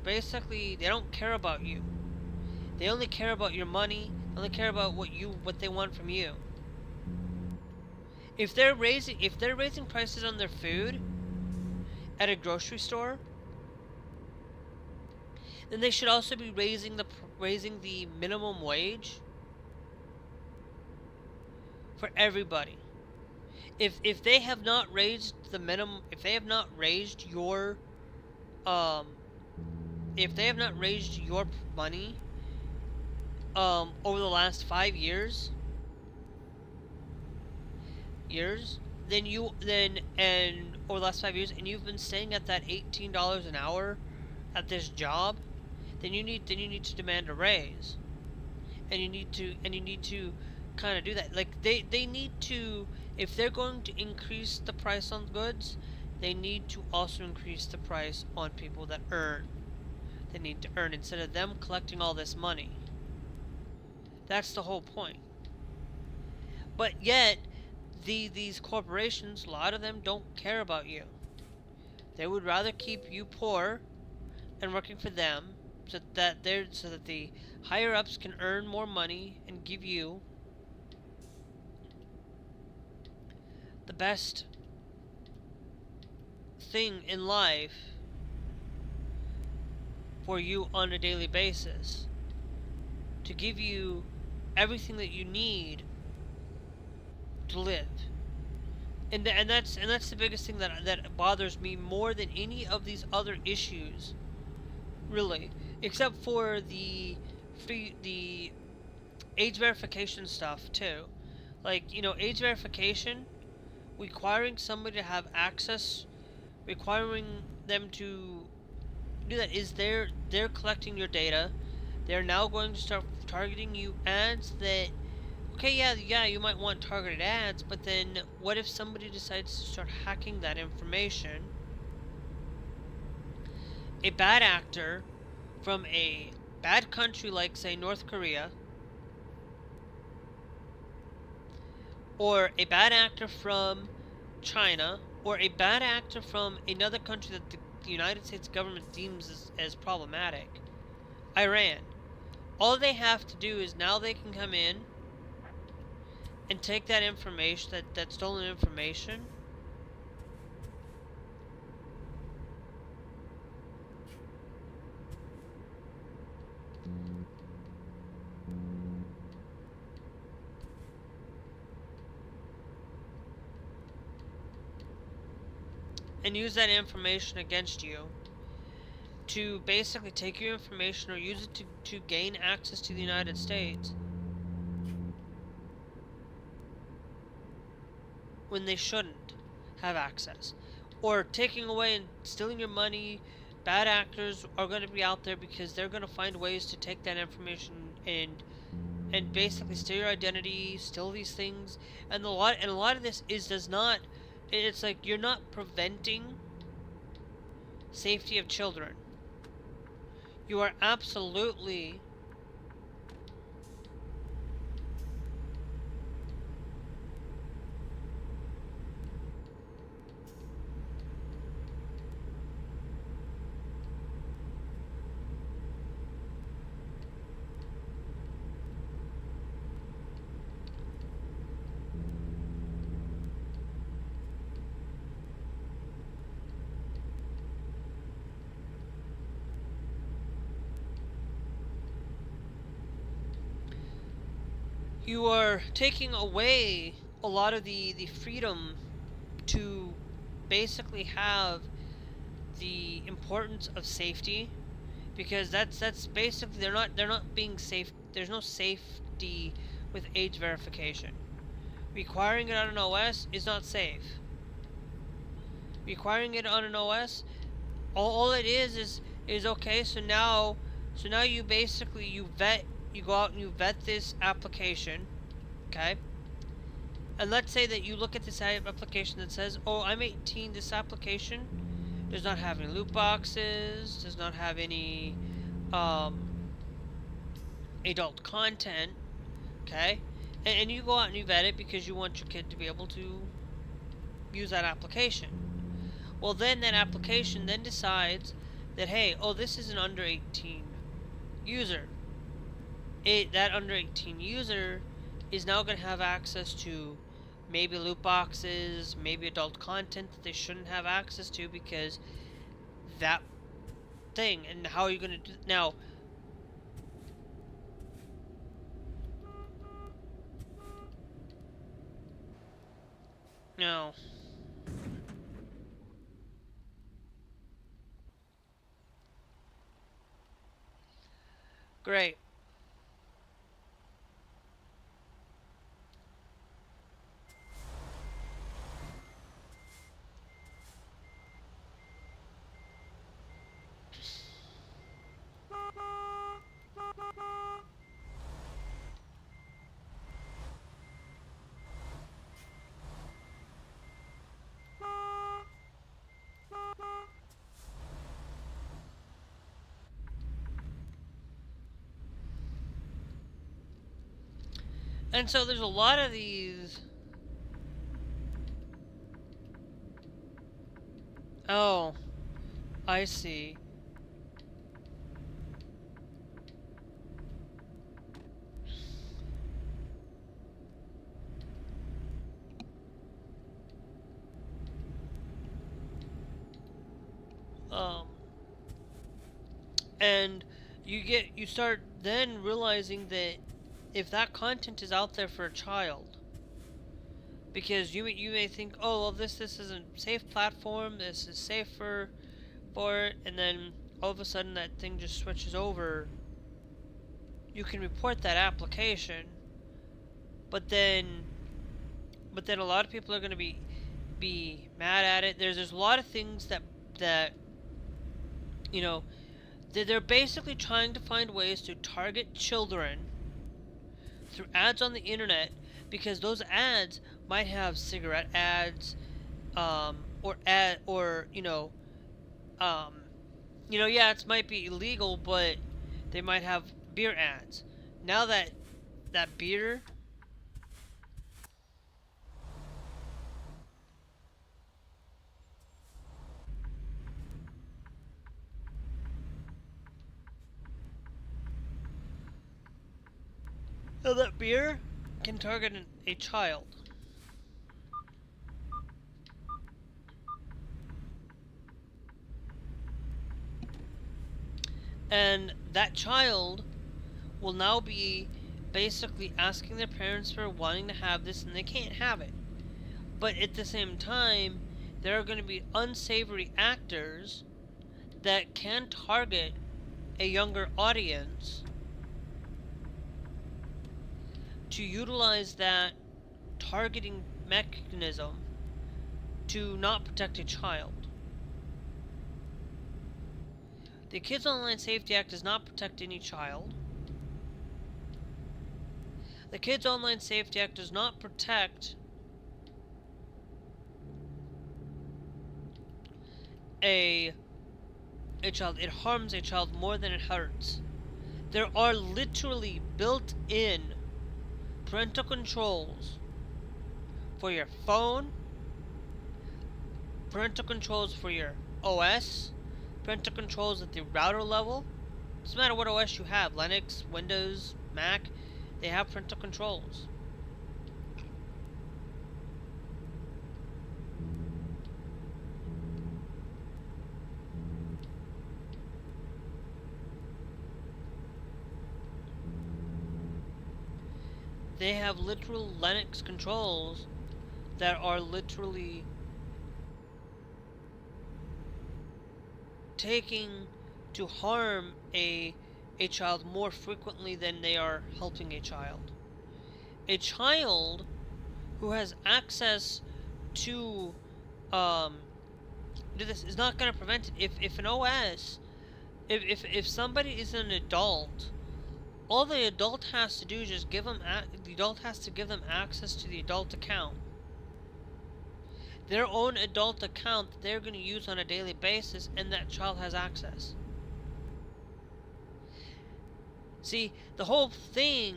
basically, they don't care about you. They only care about your money. They only care about what they want from you. If they're raising prices on their food at a grocery store, then they should also be raising the minimum wage for everybody. If they have not raised the minimum, if they have not raised your money over the last 5 years, and over the last 5 years, and you've been staying at that $18 an hour at this job, then you need to demand a raise, and you need to kind of do that. Like, they need to, if they're going to increase the price on goods, they need to also increase the price on people that earn. They need to earn instead of them collecting all this money. That's the whole point. But yet, these corporations, a lot of them don't care about you. They would rather keep you poor and working for them, so that the higher ups can earn more money and give you the best thing in life for you on a daily basis, to give you everything that you need to live. And that's the biggest thing that bothers me more than any of these other issues, really, except for the age verification stuff too. Like, you know, age verification, requiring somebody to have access, requiring them to do that, is they're collecting your data. They're now going to start targeting you ads that, okay, yeah, you might want targeted ads, but then what if somebody decides to start hacking that information? A bad actor from a bad country like, say, North Korea, or a bad actor from China, or a bad actor from another country that the United States government deems as problematic, Iran. All they have to do is now they can come in and take that information, that stolen information, and use that information against you to basically take your information or use it to gain access to the United States when they shouldn't have access. Or taking away and stealing your money. Bad actors are going to be out there because they're going to find ways to take that information and basically steal your identity, steal these things. And a lot of this does not, it's like you're not preventing safety of children. You are absolutely you are taking away a lot of the freedom to basically have the importance of safety, because that's basically they're not being safe. There's no safety with age verification. Requiring it on an OS is not safe. Requiring it on an OS, all it is okay. So now you basically you go out and you vet this application, okay? And let's say that you look at this application that says, oh, I'm 18, this application does not have any loot boxes, does not have any adult content, okay? And you go out and you vet it because you want your kid to be able to use that application. Well, then that application then decides that, hey, oh, this is an under 18 user. That under 18 user is now going to have access to maybe loot boxes, maybe adult content that they shouldn't have access to because that thing. And how are you going to do now? No. Great. And so there's a lot of these. Oh, I see. And you start then realizing that if that content is out there for a child, because you may think, oh well, this is a safe platform, this is safer for it, and then all of a sudden that thing just switches over, you can report that application, but then a lot of people are going to be mad at it. There's a lot of things that you know, they're basically trying to find ways to target children through ads on the internet, because those ads might have cigarette ads, yeah, it might be illegal, but they might have beer ads. Now that beer, can target a child. And that child will now be basically asking their parents for wanting to have this, and they can't have it. But at the same time, there are going to be unsavory actors that can target a younger audience to utilize that targeting mechanism to not protect a child. The Kids Online Safety Act does not protect any child. The Kids Online Safety Act does not protect a child. It harms a child more than it hurts. There are literally built-in parental controls for your phone, parental controls for your OS, parental controls at the router level. Doesn't matter what OS you have, Linux, Windows, Mac, they have parental controls. They have literal Linux controls that are literally taking to harm a child more frequently than they are helping a child. A child who has access to do this is not going to prevent it. If an OS, if somebody is an adult, all the adult has to do is just give them the adult has to give them access to the adult account, their own adult account that they're going to use on a daily basis, and that child has access. See, the whole thing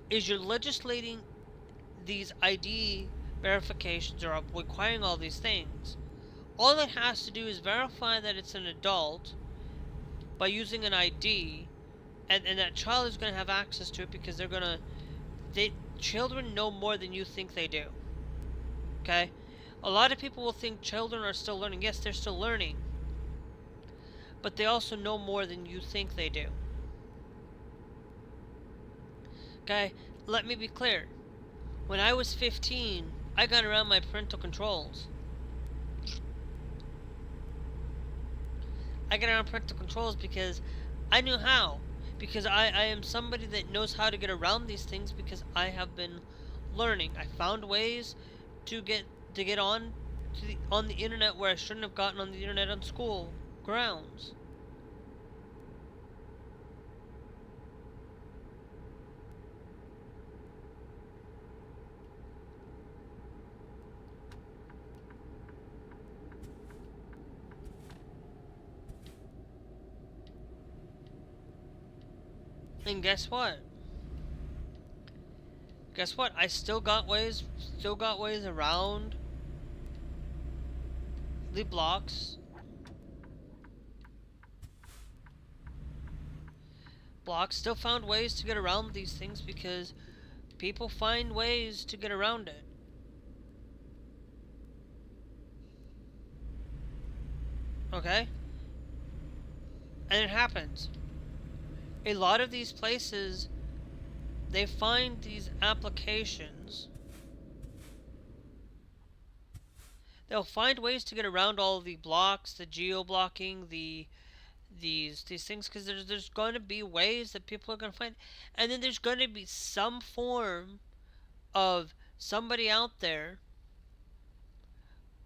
is you're legislating these ID verifications or requiring all these things. All it has to do is verify that it's an adult by using an ID, and that child is going to have access to it, because children know more than you think they do. Okay? A lot of people will think children are still learning. Yes, they're still learning. But they also know more than you think they do. Okay? Let me be clear. When I was 15, I got around my parental controls. I got around parental controls because I knew how. Because I am somebody that knows how to get around these things, because I have been learning. I found ways to get on the internet where I shouldn't have gotten on the internet on school grounds. And guess what? I still got ways around the blocks. Still found ways to get around these things, because people find ways to get around it. Okay? And it happens. A lot of these places, they find these applications. They'll find ways to get around all of the blocks, the geo-blocking, these things, because there's going to be ways that people are going to find, and then there's going to be some form of somebody out there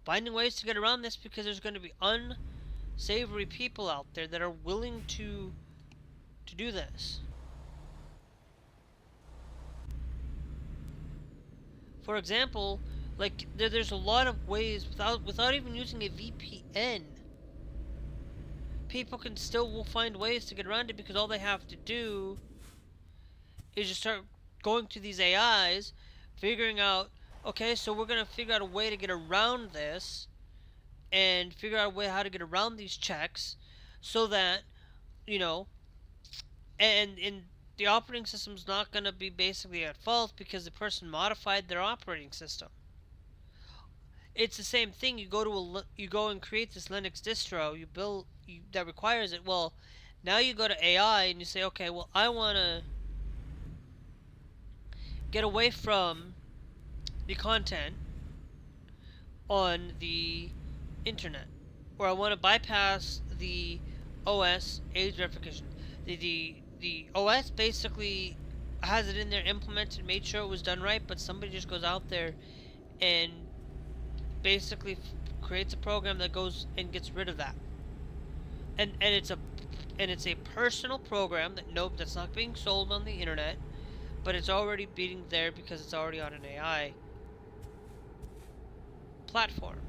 finding ways to get around this, because there's going to be unsavory people out there that are willing to do this. For example, like there's a lot of ways without even using a VPN. People will find ways to get around it, because all they have to do is just start going to these AIs, figuring out, okay, so we're going to figure out a way to get around this, and figure out a way how to get around these checks, so that, you know, and the operating system's not going to be basically at fault because the person modified their operating system. It's the same thing. You go and create this Linux distro, that requires it. Well, now you go to AI and you say, okay, well, I want to get away from the content on the internet, or I want to bypass the OS age verification. The OS basically has it in there, implemented, made sure it was done right, but somebody just goes out there and basically creates a program that goes and gets rid of that. And it's a personal program that's not being sold on the internet, but it's already being there because it's already on an AI platform.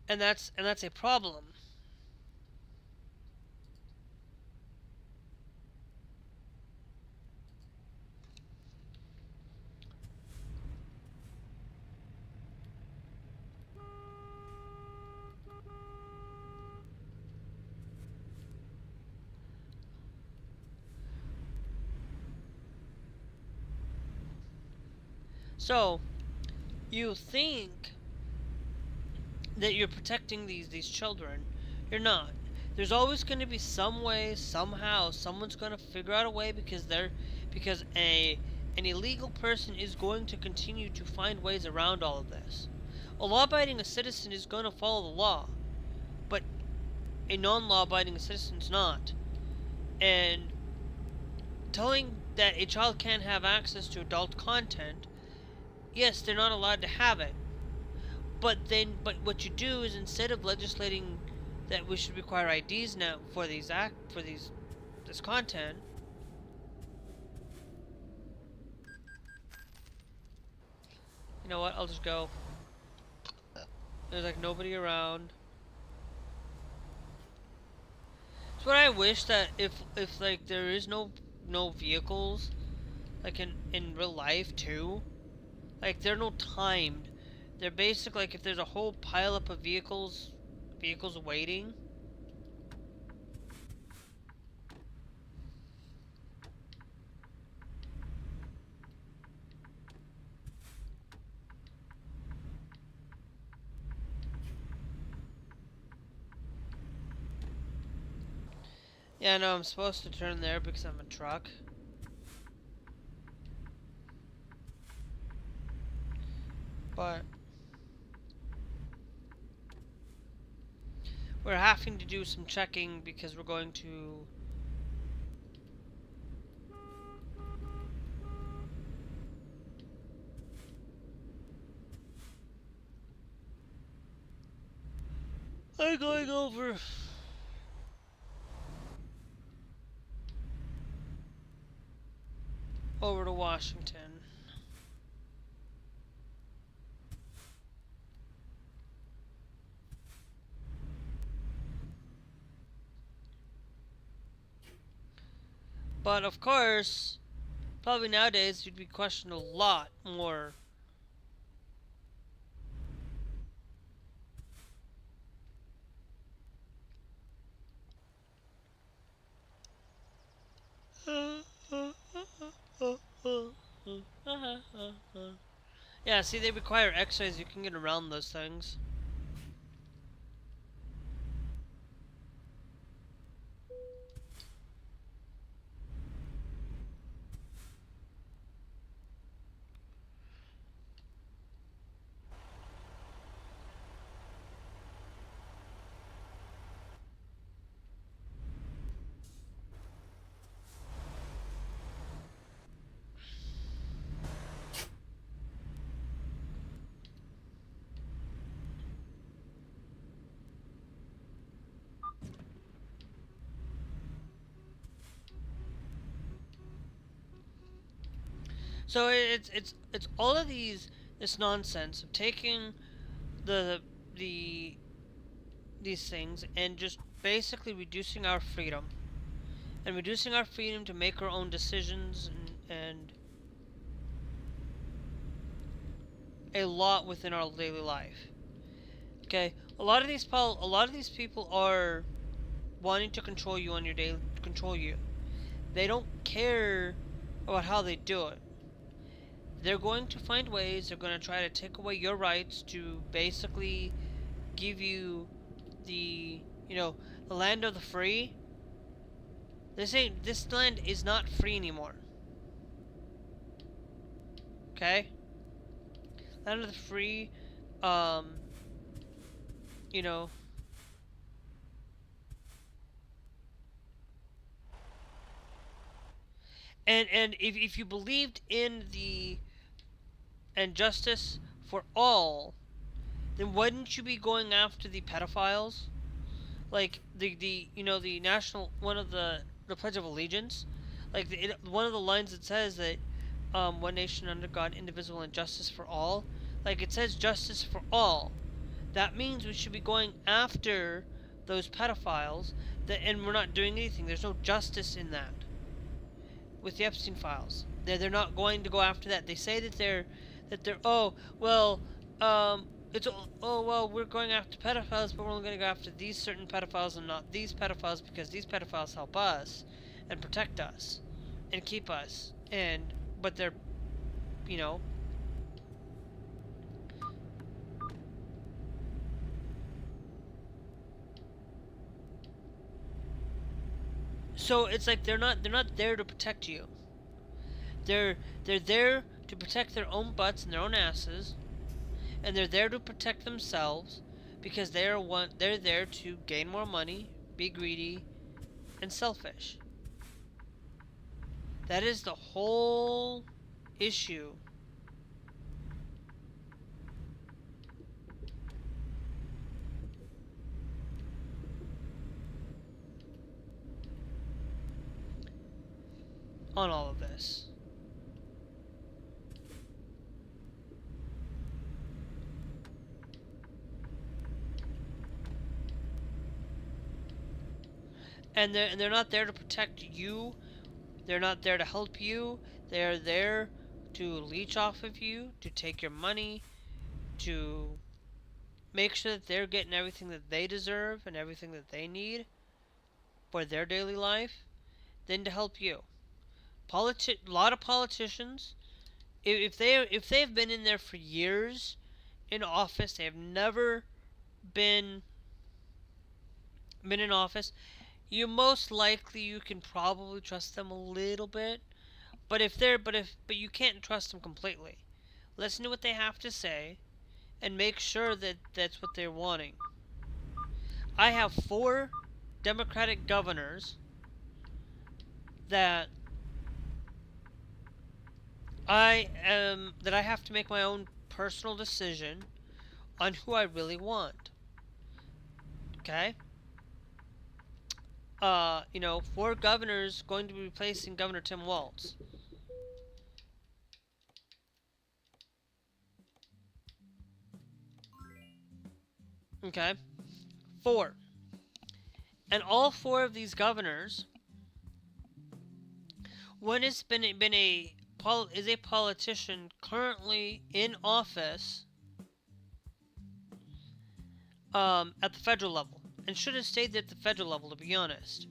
And that's a problem. So, you think that you're protecting these children. You're not. There's always going to be some way, somehow, someone's going to figure out a way, because an illegal person is going to continue to find ways around all of this. A law-abiding citizen is going to follow the law, but a non-law-abiding citizen's not. And telling that a child can't have access to adult content, yes, they're not allowed to have it. But what you do is, instead of legislating that we should require IDs now for this content, you know what? I'll just go. There's like nobody around. It's what I wish, that if like there is no vehicles, like in real life too, like they're no timed. They're basically like, if there's a whole pileup of vehicles waiting. Yeah, no, I'm supposed to turn there because I'm a truck. But we're having to do some checking because we're going to I'm going over to Washington. But of course, probably nowadays you'd be questioned a lot more. Yeah, see, they require X-rays. You can get around those things. So it's all of this nonsense of taking the the these things and just basically reducing our freedom to make our own decisions and a lot within our daily life. Okay, a lot of these people are wanting to control you on your daily control you. They don't care about how they do it. They're going to find ways. They're going to try to take away your rights to basically give you the the land of the free. This land is not free anymore. Okay? Land of the free, you know. And if you believed in the and justice for all, then wouldn't you be going after the pedophiles? Like the national one of the Pledge of Allegiance, like one of the lines that says that one nation under God, indivisible, and justice for all. Like it says justice for all. That means we should be going after those pedophiles. And we're not doing anything. There's no justice in that. With the Epstein files, they're not going to go after that. They say that they're we're going after pedophiles, but we're only going to go after these certain pedophiles and not these pedophiles because these pedophiles help us and protect us and keep us. But they're, so it's like they're not there to protect you. They're there to protect their own butts and their own asses. And they're there to protect themselves because they're there to gain more money, be greedy, and selfish. That is the whole issue. On all of this. And they're not there to protect you. They're not there to help you. They're there to leech off of you, to take your money, to make sure that they're getting everything that they deserve and everything that they need for their daily life, then to help you. A lot of politicians, if they've been in there for years in office, they have never been in office. You can probably trust them a little bit, but you can't trust them completely. Listen to what they have to say, and make sure that that's what they're wanting. I have 4 Democratic governors that I have to make my own personal decision on who I really want. Okay? 4 governors going to be replacing Governor Tim Walz. Okay? 4. And all 4 of these governors, one has been a politician currently in office at the federal level. And should have stayed at the federal level, to be honest.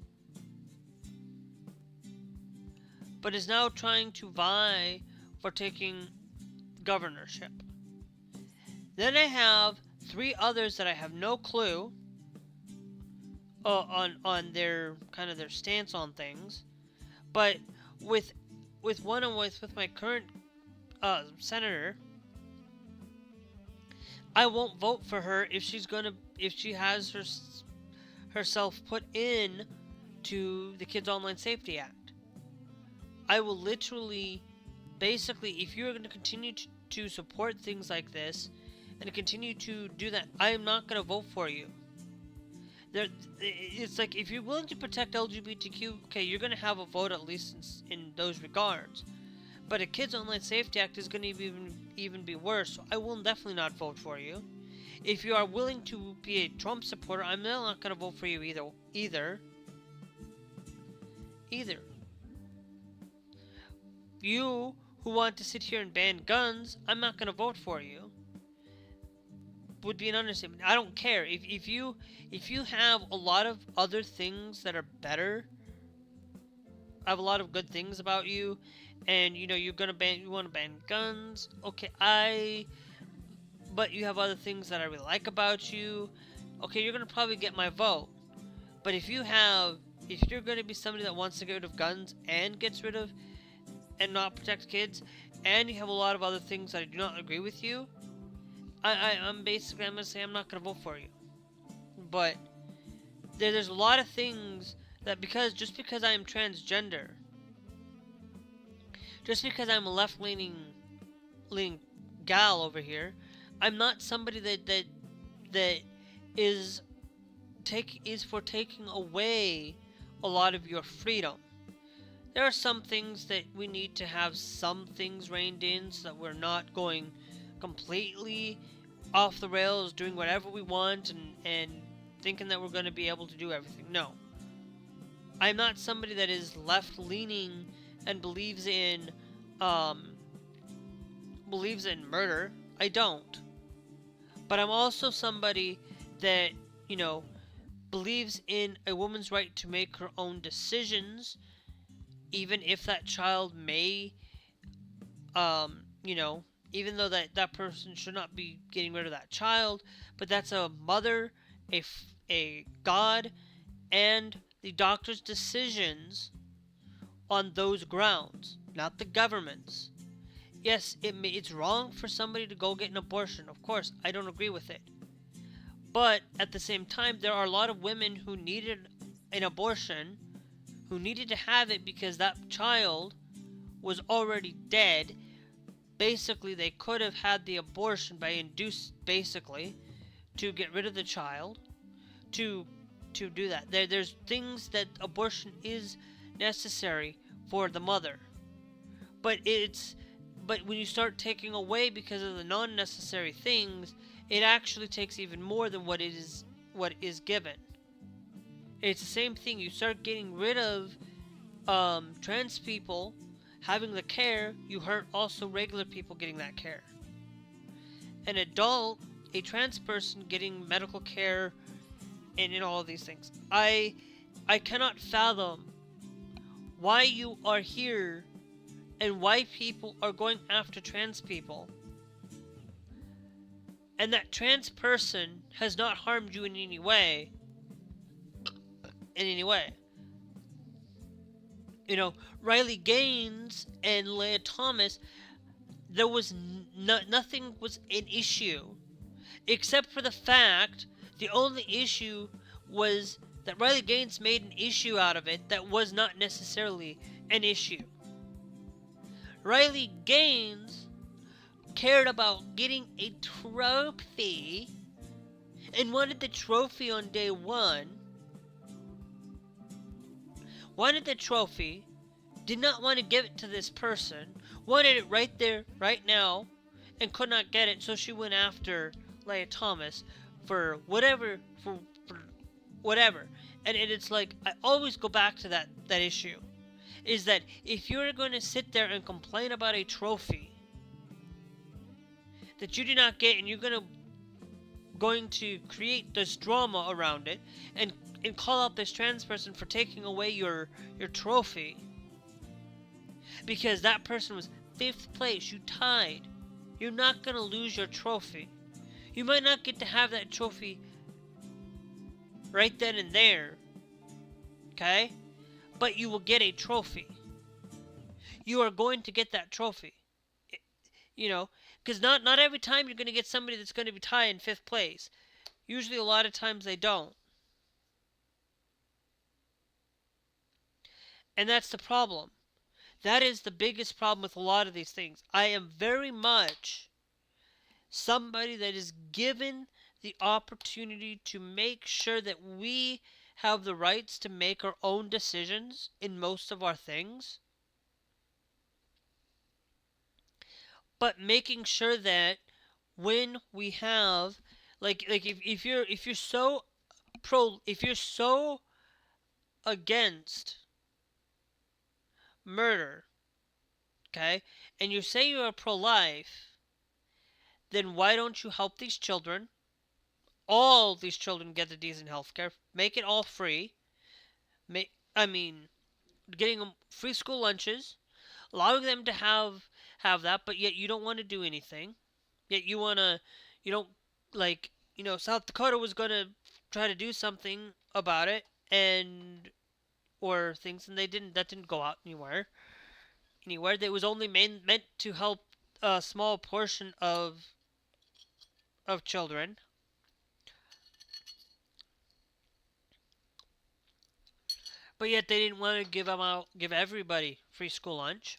But is now trying to vie for taking governorship. Then I have 3 others that I have no clue on their kind of their stance on things. But with one and with my current senator, I won't vote for her if she has herself put in to the Kids Online Safety Act. I will literally, basically, if you're going to continue to support things like this and to continue to do that, I am not going to vote for you. It's like, if you're willing to protect LGBTQ, okay, you're going to have a vote at least in those regards. But a Kids Online Safety Act is going to even be worse, so I will definitely not vote for you. If you are willing to be a Trump supporter, I'm not going to vote for you either. You who want to sit here and ban guns, I'm not going to vote for you. Would be an understatement. I don't care. If you have a lot of other things that are better, have a lot of good things about you, and you want to ban guns, okay, but you have other things that I really like about you, okay, you're gonna probably get my vote. But if you're gonna be somebody that wants to get rid of guns and gets rid of and not protect kids, and you have a lot of other things that I do not agree with you, I'm gonna say I'm not gonna vote for you. But there's a lot of things that just because I am transgender, just because I'm a left-leaning gal over here, I'm not somebody that is for taking away a lot of your freedom. There are some things that we need to have some things reined in so that we're not going completely off the rails, doing whatever we want and thinking that we're going to be able to do everything. No. I'm not somebody that is left-leaning and believes in murder. I don't. But I'm also somebody that, believes in a woman's right to make her own decisions, even if that child may, even though that person should not be getting rid of that child, but that's a mother, a God, and the doctor's decisions on those grounds, not the government's. Yes, it's wrong for somebody to go get an abortion. Of course, I don't agree with it. But at the same time, there are a lot of women who needed an abortion, who needed to have it because that child was already dead. Basically, they could have had the abortion by induced, basically, to get rid of the child, to do that. There's things that abortion is necessary for the mother. But when you start taking away because of the non-necessary things, it actually takes even more than what is given. It's the same thing. You start getting rid of trans people having the care, you hurt also regular people getting that care. An adult, a trans person getting medical care, and in all of these things. I cannot fathom why you are here and why people are going after trans people, and that trans person has not harmed you in any way. Riley Gaines and Leah Thomas, there was nothing was an issue, except for the fact the only issue was that Riley Gaines made an issue out of it that was not necessarily an issue. Riley Gaines cared about getting a trophy and wanted the trophy on day one. Wanted the trophy, did not want to give it to this person, wanted it right there, right now, and could not get it, so she went after Leah Thomas for whatever. And it's like, I always go back to that issue. Is that if you're going to sit there and complain about a trophy that you did not get, and you're going to create this drama around it and call out this trans person for taking away your trophy because that person was 5th place, you tied, you're not going to lose your trophy. You might not get to have that trophy right then and there, okay? But you will get a trophy. You are going to get that trophy. You know, because not every time you're going to get somebody that's going to be tied in 5th place. Usually a lot of times they don't. And that's the problem. That is the biggest problem with a lot of these things. I am very much somebody that is given the opportunity to make sure that we have the rights to make our own decisions in most of our things. But making sure that when we have like if you're so against murder, okay, and you say you are pro-life, then why don't you help these children? All these children get a decent health care. Make it all free. Getting them free school lunches, allowing them to have that, but yet you don't want to do anything. Yet you don't, South Dakota was going to try to do something about it, or things, and that didn't go out anywhere. That was only meant to help a small portion of children. But yet they didn't want to give everybody free school lunch.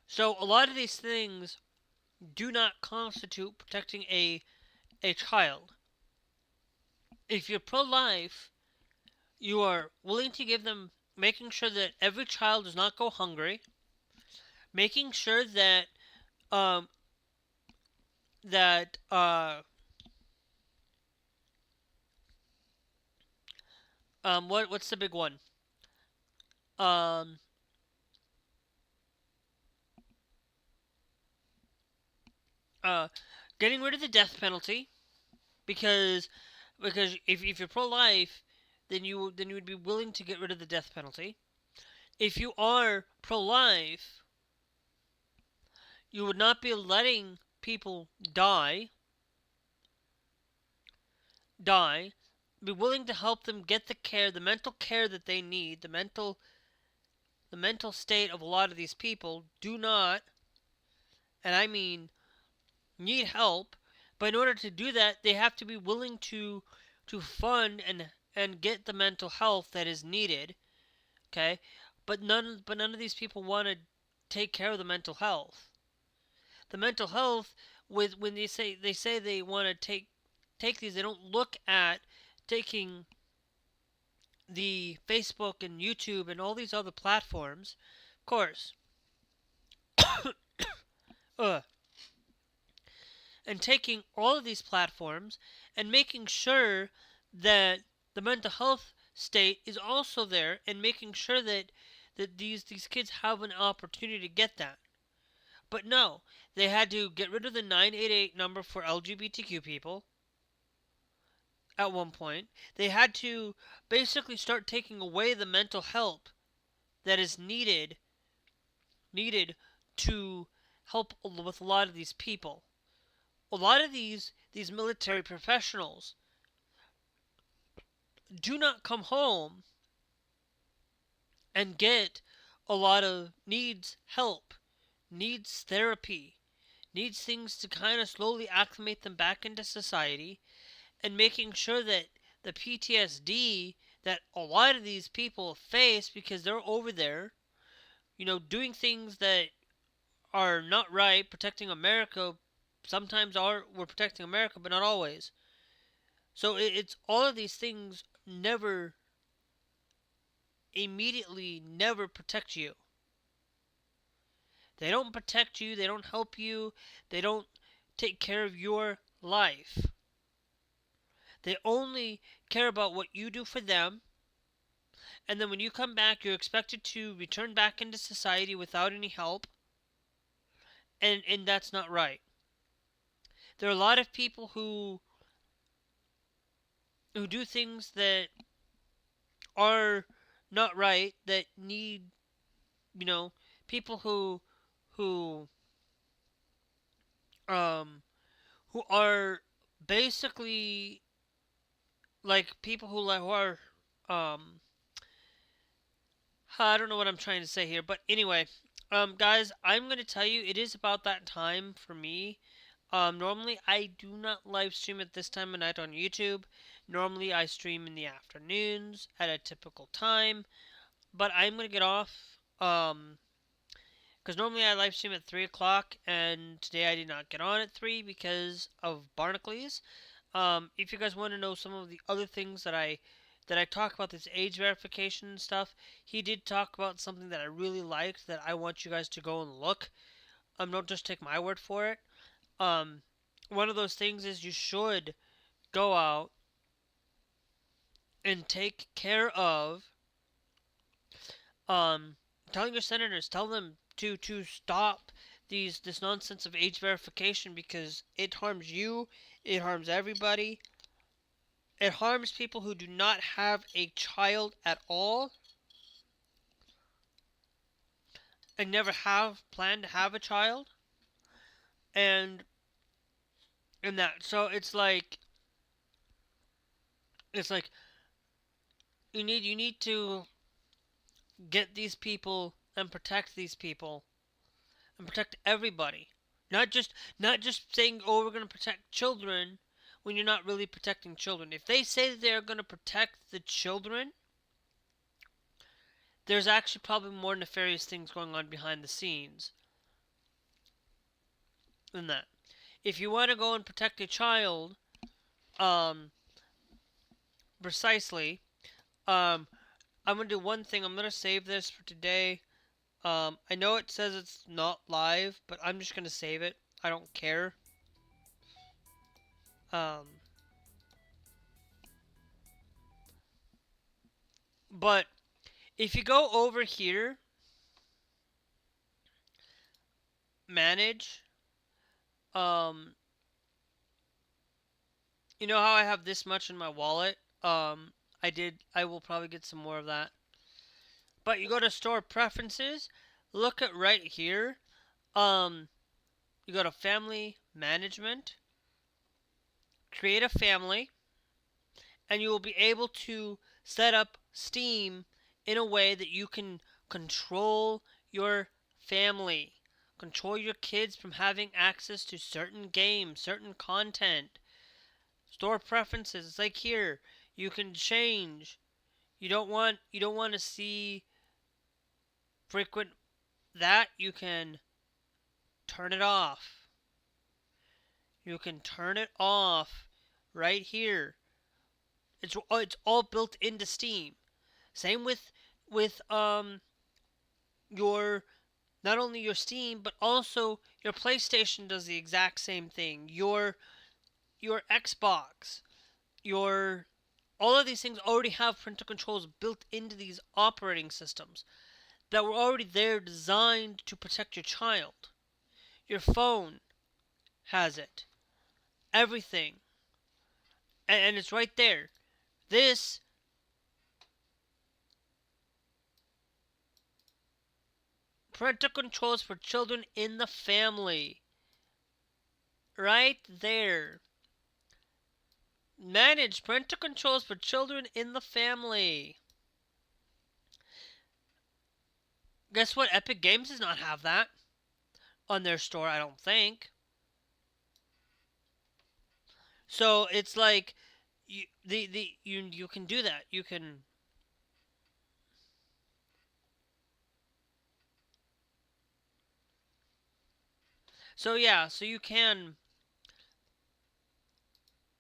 So a lot of these things do not constitute protecting a child. If you're pro-life, you are willing to give them, making sure that every child does not go hungry, making sure that what's the big one? Getting rid of the death penalty, because if you're pro-life, then you would be willing to get rid of the death penalty. If you are pro-life, you would not be letting people die. Be willing to help them get the care, the mental care that they need. The mental state of a lot of these people do not, and I mean need help, but in order to do that, they have to be willing to fund and get the mental health that is needed. Okay, but none of these people want to take care of the mental health. The mental health, when they say they want to take these, they don't look at taking the Facebook and YouTube and all these other platforms, of course, and taking all of these platforms and making sure that the mental health state is also there, and making sure that these kids have an opportunity to get that. But no, they had to get rid of the 988 number for LGBTQ people. At one point, they had to basically start taking away the mental help that is needed to help with a lot of these people. A lot of these military professionals do not come home and get a lot of help, needs therapy, needs things to kind of slowly acclimate them back into society, and making sure that the PTSD that a lot of these people face because they're over there, doing things that are not right, protecting America. Sometimes we're protecting America, but not always. So it's all of these things never protect you. They don't protect you. They don't help you. They don't take care of your life. They only care about what you do for them. And then when you come back, you're expected to return back into society without any help. And that's not right. There are a lot of people who do things that are not right, that need, people who are basically like people who are I don't know what I'm trying to say here, but anyway, guys, I'm gonna tell you it is about that time for me. Normally I do not live stream at this time of night on YouTube. Normally I stream in the afternoons at a typical time, but I'm gonna get off. Because normally I live stream at 3 o'clock, and today I did not get on at 3 because of Barnacles. If you guys want to know some of the other things that I talk about, this age verification stuff, he did talk about something that I really liked that I want you guys to go and look. Don't just take my word for it. Um, One of those things is you should go out and take care of um, telling your senators, tell them to stop this nonsense of age verification because it harms you, it harms everybody. It harms people who do not have a child at all and never have planned to have a child. And that so it's like you need to get these people and protect these people and protect everybody. Not just saying, oh, we're going to protect children when you're not really protecting children. If they say that they're going to protect the children, there's actually probably more nefarious things going on behind the scenes than that. If you want to go and protect a child, precisely, I'm going to do one thing. I'm going to save this for today. I know it says it's not live, but I'm just going to save it. I don't care. But if you go over here, manage, you know how I have this much in my wallet? I will probably get some more of that. But you go to store preferences, look at right here. You go to family management, create a family, and you will be able to set up Steam in a way that you can control your family, control your kids from having access to certain games, certain content. Store preferences. It's like here, you can change. You don't want to see frequent that. You can turn it off. You can turn it off right here. It's all built into Steam. Same with your not only your Steam but also your PlayStation does the exact same thing. Your Xbox, all of these things already have parental controls built into these operating systems that were already there designed to protect your child. Your phone has it. Everything. And it's right there. This parental controls for children in the family. Right there. Manage parental controls for children in the family. Guess what? Epic Games does not have that on their store, I don't think. So it's like you can do that. You can So yeah, so you can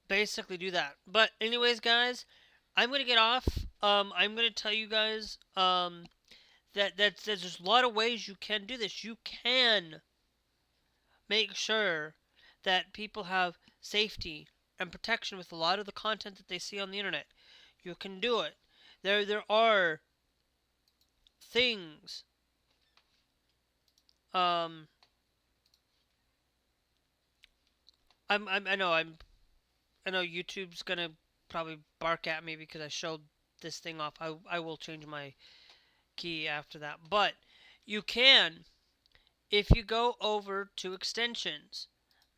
basically do that. But anyways, guys, I'm gonna get off. I'm gonna tell you guys that there's a lot of ways you can do this. You can make sure that people have safety and protection with a lot of the content that they see on the internet. You can do it. There are things. I know YouTube's gonna probably bark at me because I showed this thing off. I will change my key after that. But you can, if you go over to extensions,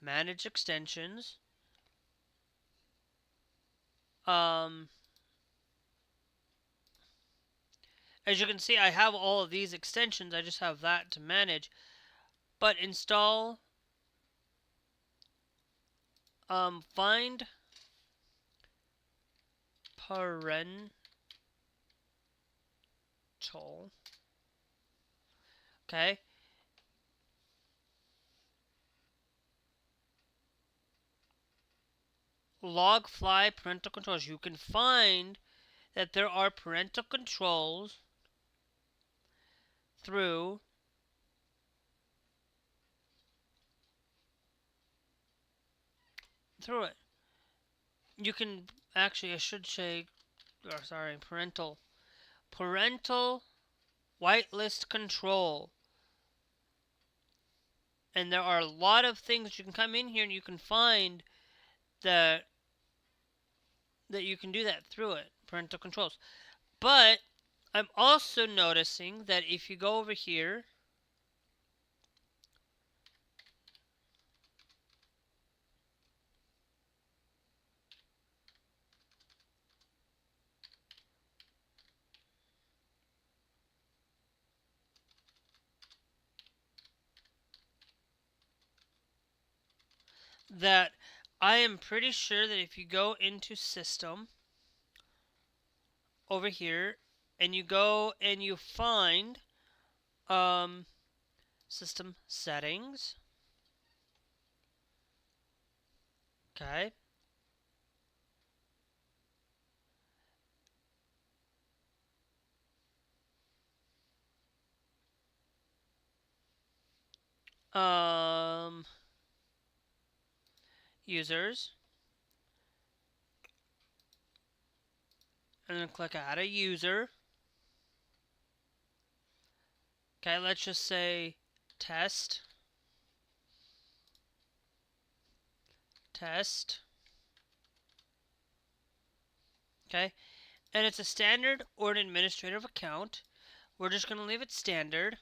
manage extensions, Um, as you can see, I have all of these extensions. I just have that to manage. But install, find parental. Okay. Log fly parental controls. You can find that there are parental controls through it. You can actually, I should say, sorry, parental whitelist control. And there are a lot of things you can come in here and you can find that you can do that through it, parental controls. But I'm also noticing that if you go over here, that I am pretty sure that if you go into system over here and you go and you find system settings, okay, users, and then click add a user. Okay, let's just say test. Okay, and it's a standard or an administrative account. We're just going to leave it standard.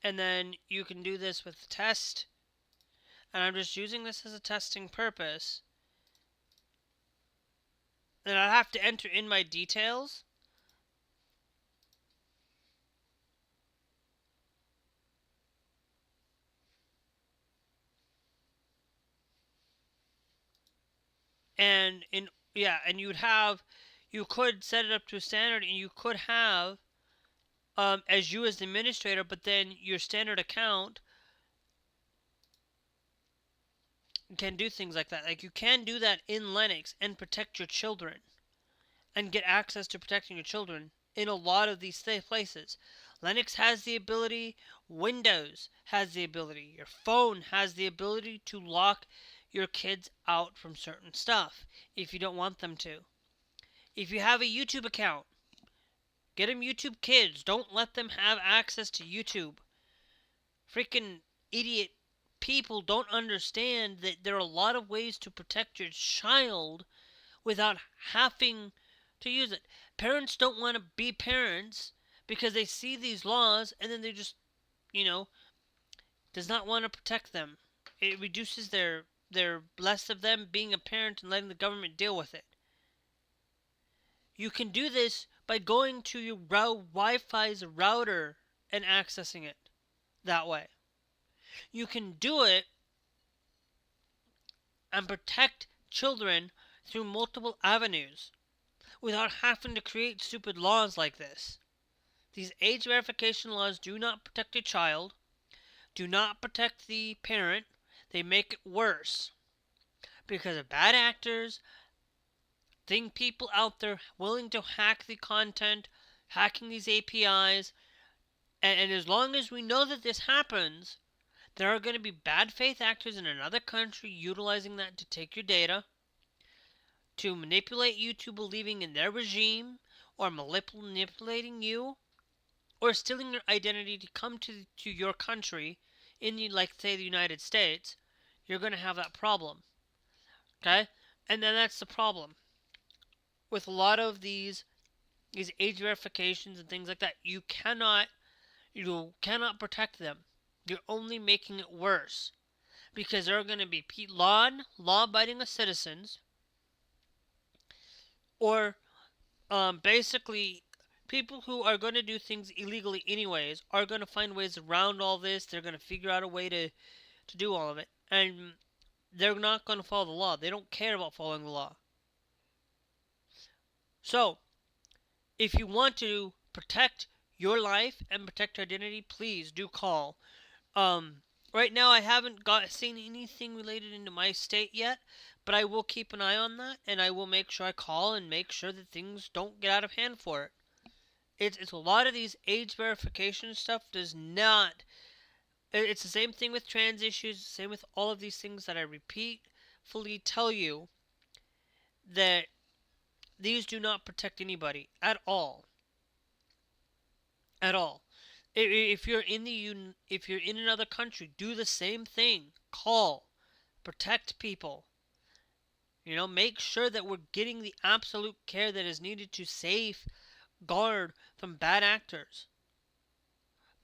And then you can do this with test. And I'm just using this as a testing purpose. Then I have to enter in my details. And you could set it up to a standard, and you could have as you as the administrator, but then your standard account can do things like that. Like you can do that in Linux and protect your children and get access to protecting your children in a lot of these places. Linux has the ability, Windows has the ability, your phone has the ability to lock your kids out from certain stuff if you don't want them to. If you have a YouTube account, get them YouTube Kids. Don't let them have access to YouTube. Freaking idiot people don't understand that there are a lot of ways to protect your child without having to use it. Parents don't want to be parents because they see these laws and then they just, does not want to protect them. It reduces their less of them being a parent and letting the government deal with it. You can do this by going to your Wi-Fi's router and accessing it that way. You can do it and protect children through multiple avenues without having to create stupid laws like this. These age verification laws do not protect a child, do not protect the parent. They make it worse because of bad actors, people out there willing to hack the content, hacking these APIs, and as long as we know that this happens, there are going to be bad faith actors in another country utilizing that to take your data, to manipulate you to believing in their regime, or manipulating you, or stealing your identity to come to your country, say, the United States. You're going to have that problem. Okay? And then that's the problem. With a lot of these age verifications and things like that, you cannot protect them. You're only making it worse. because there are going to be law-abiding citizens, or basically people who are going to do things illegally anyways are going to find ways around all this. They're going to figure out a way to do all of it, and they're not going to follow the law. They don't care about following the law. So, if you want to protect your life and protect your identity, please do call. Right now I haven't seen anything related into my state yet, but I will keep an eye on that, and I will make sure I call and make sure that things don't get out of hand for it. It's a lot of these age verification stuff does not. It's the same thing with trans issues, same with all of these things that I repeatedly tell you that these do not protect anybody at all. At all. If you're in another country, do the same thing. Call, protect people. Make sure that we're getting the absolute care that is needed to safeguard from bad actors.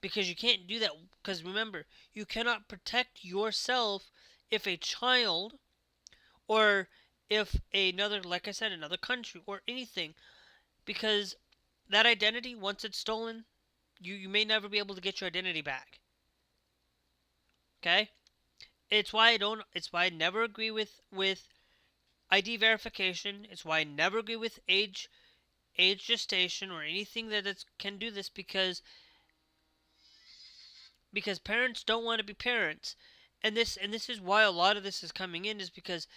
Because you can't do that. Because remember, you cannot protect yourself if a child, or if like I said, another country or anything. Because that identity, once it's stolen, you may never be able to get your identity back. Okay? It's why I never agree with ID verification. It's why I never agree with age gestation or anything that can do this, because parents don't want to be parents. And this is why a lot of this is coming in, is because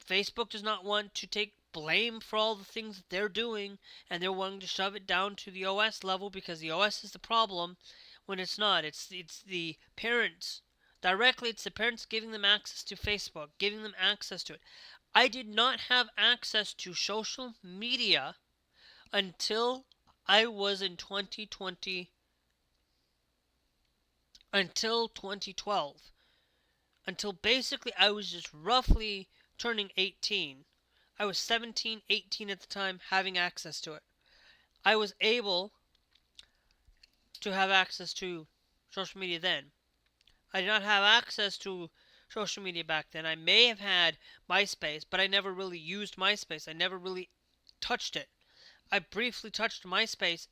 Facebook does not want to take blame for all the things that they're doing, and they're wanting to shove it down to the OS level, because the OS is the problem, when it's not. It's the parents. Directly, it's the parents giving them access to Facebook, giving them access to it. I did not have access to social media until I was in 2020, until 2012. Until basically I was just roughly turning 18. I was 17, 18 at the time, having access to it. I was able to have access to social media then. I did not have access to social media back then. I may have had MySpace, but I never really used MySpace. I never really touched it. I briefly touched MySpace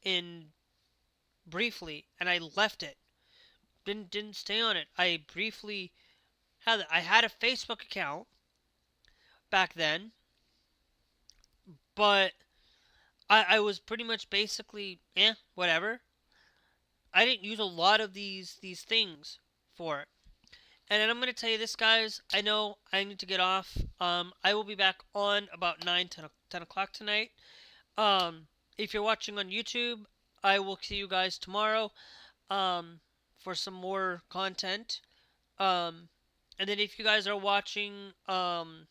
briefly, and I left it. Didn't stay on it. I briefly had it. I had a Facebook account back then, but I was pretty much basically, whatever. I didn't use a lot of these things for it. And then I'm going to tell you this, guys. I know I need to get off. I will be back on about 10 o'clock tonight. If you're watching on YouTube, I will see you guys tomorrow for some more content. And then if you guys are watching on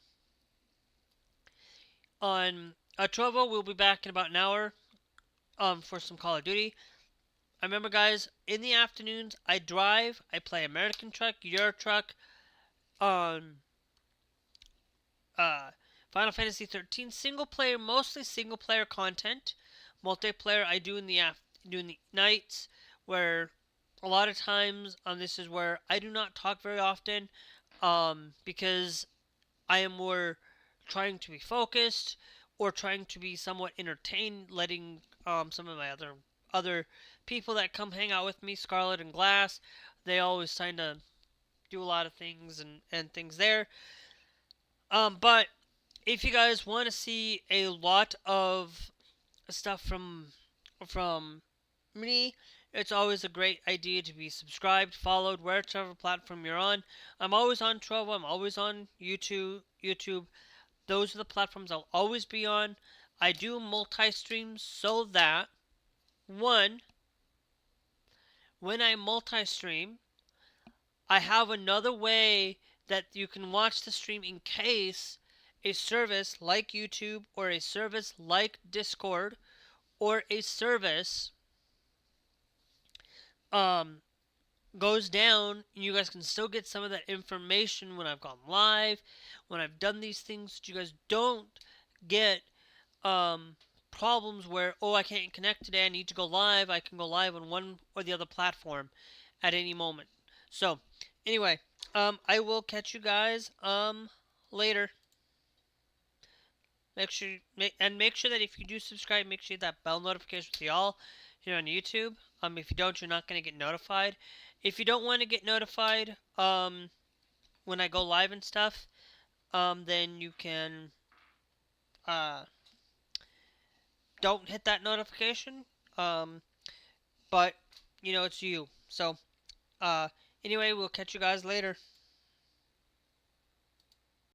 Trovo, we'll be back in about an hour for some Call of Duty. I remember, guys, in the afternoons, I drive, I play American Truck, Euro Truck, Final Fantasy 13, single player, mostly single player content. Multiplayer I do in the nights, where a lot of times this is where I do not talk very often, because I am more trying to be focused or trying to be somewhat entertained, letting some of my other people that come hang out with me, Scarlet and Glass, they always tend to do a lot of things and things there. But if you guys want to see a lot of stuff from me, it's always a great idea to be subscribed, followed, wherever platform you're on. I'm always on Trovo, I'm always on YouTube. Those are the platforms I'll always be on. I do multi-stream so that, one, when I multi-stream, I have another way that you can watch the stream in case a service like YouTube or a service like Discord or a service goes down, and you guys can still get some of that information when I've gone live, when I've done these things. You guys don't get problems where, I can't connect today, I need to go live. I can go live on one or the other platform at any moment. So, anyway, I will catch you guys later. Make sure that if you do subscribe, make sure that bell notification for y'all here on YouTube. If you don't, you're not gonna get notified. If you don't want to get notified, when I go live and stuff, then you can don't hit that notification. But it's you. So, anyway, we'll catch you guys later.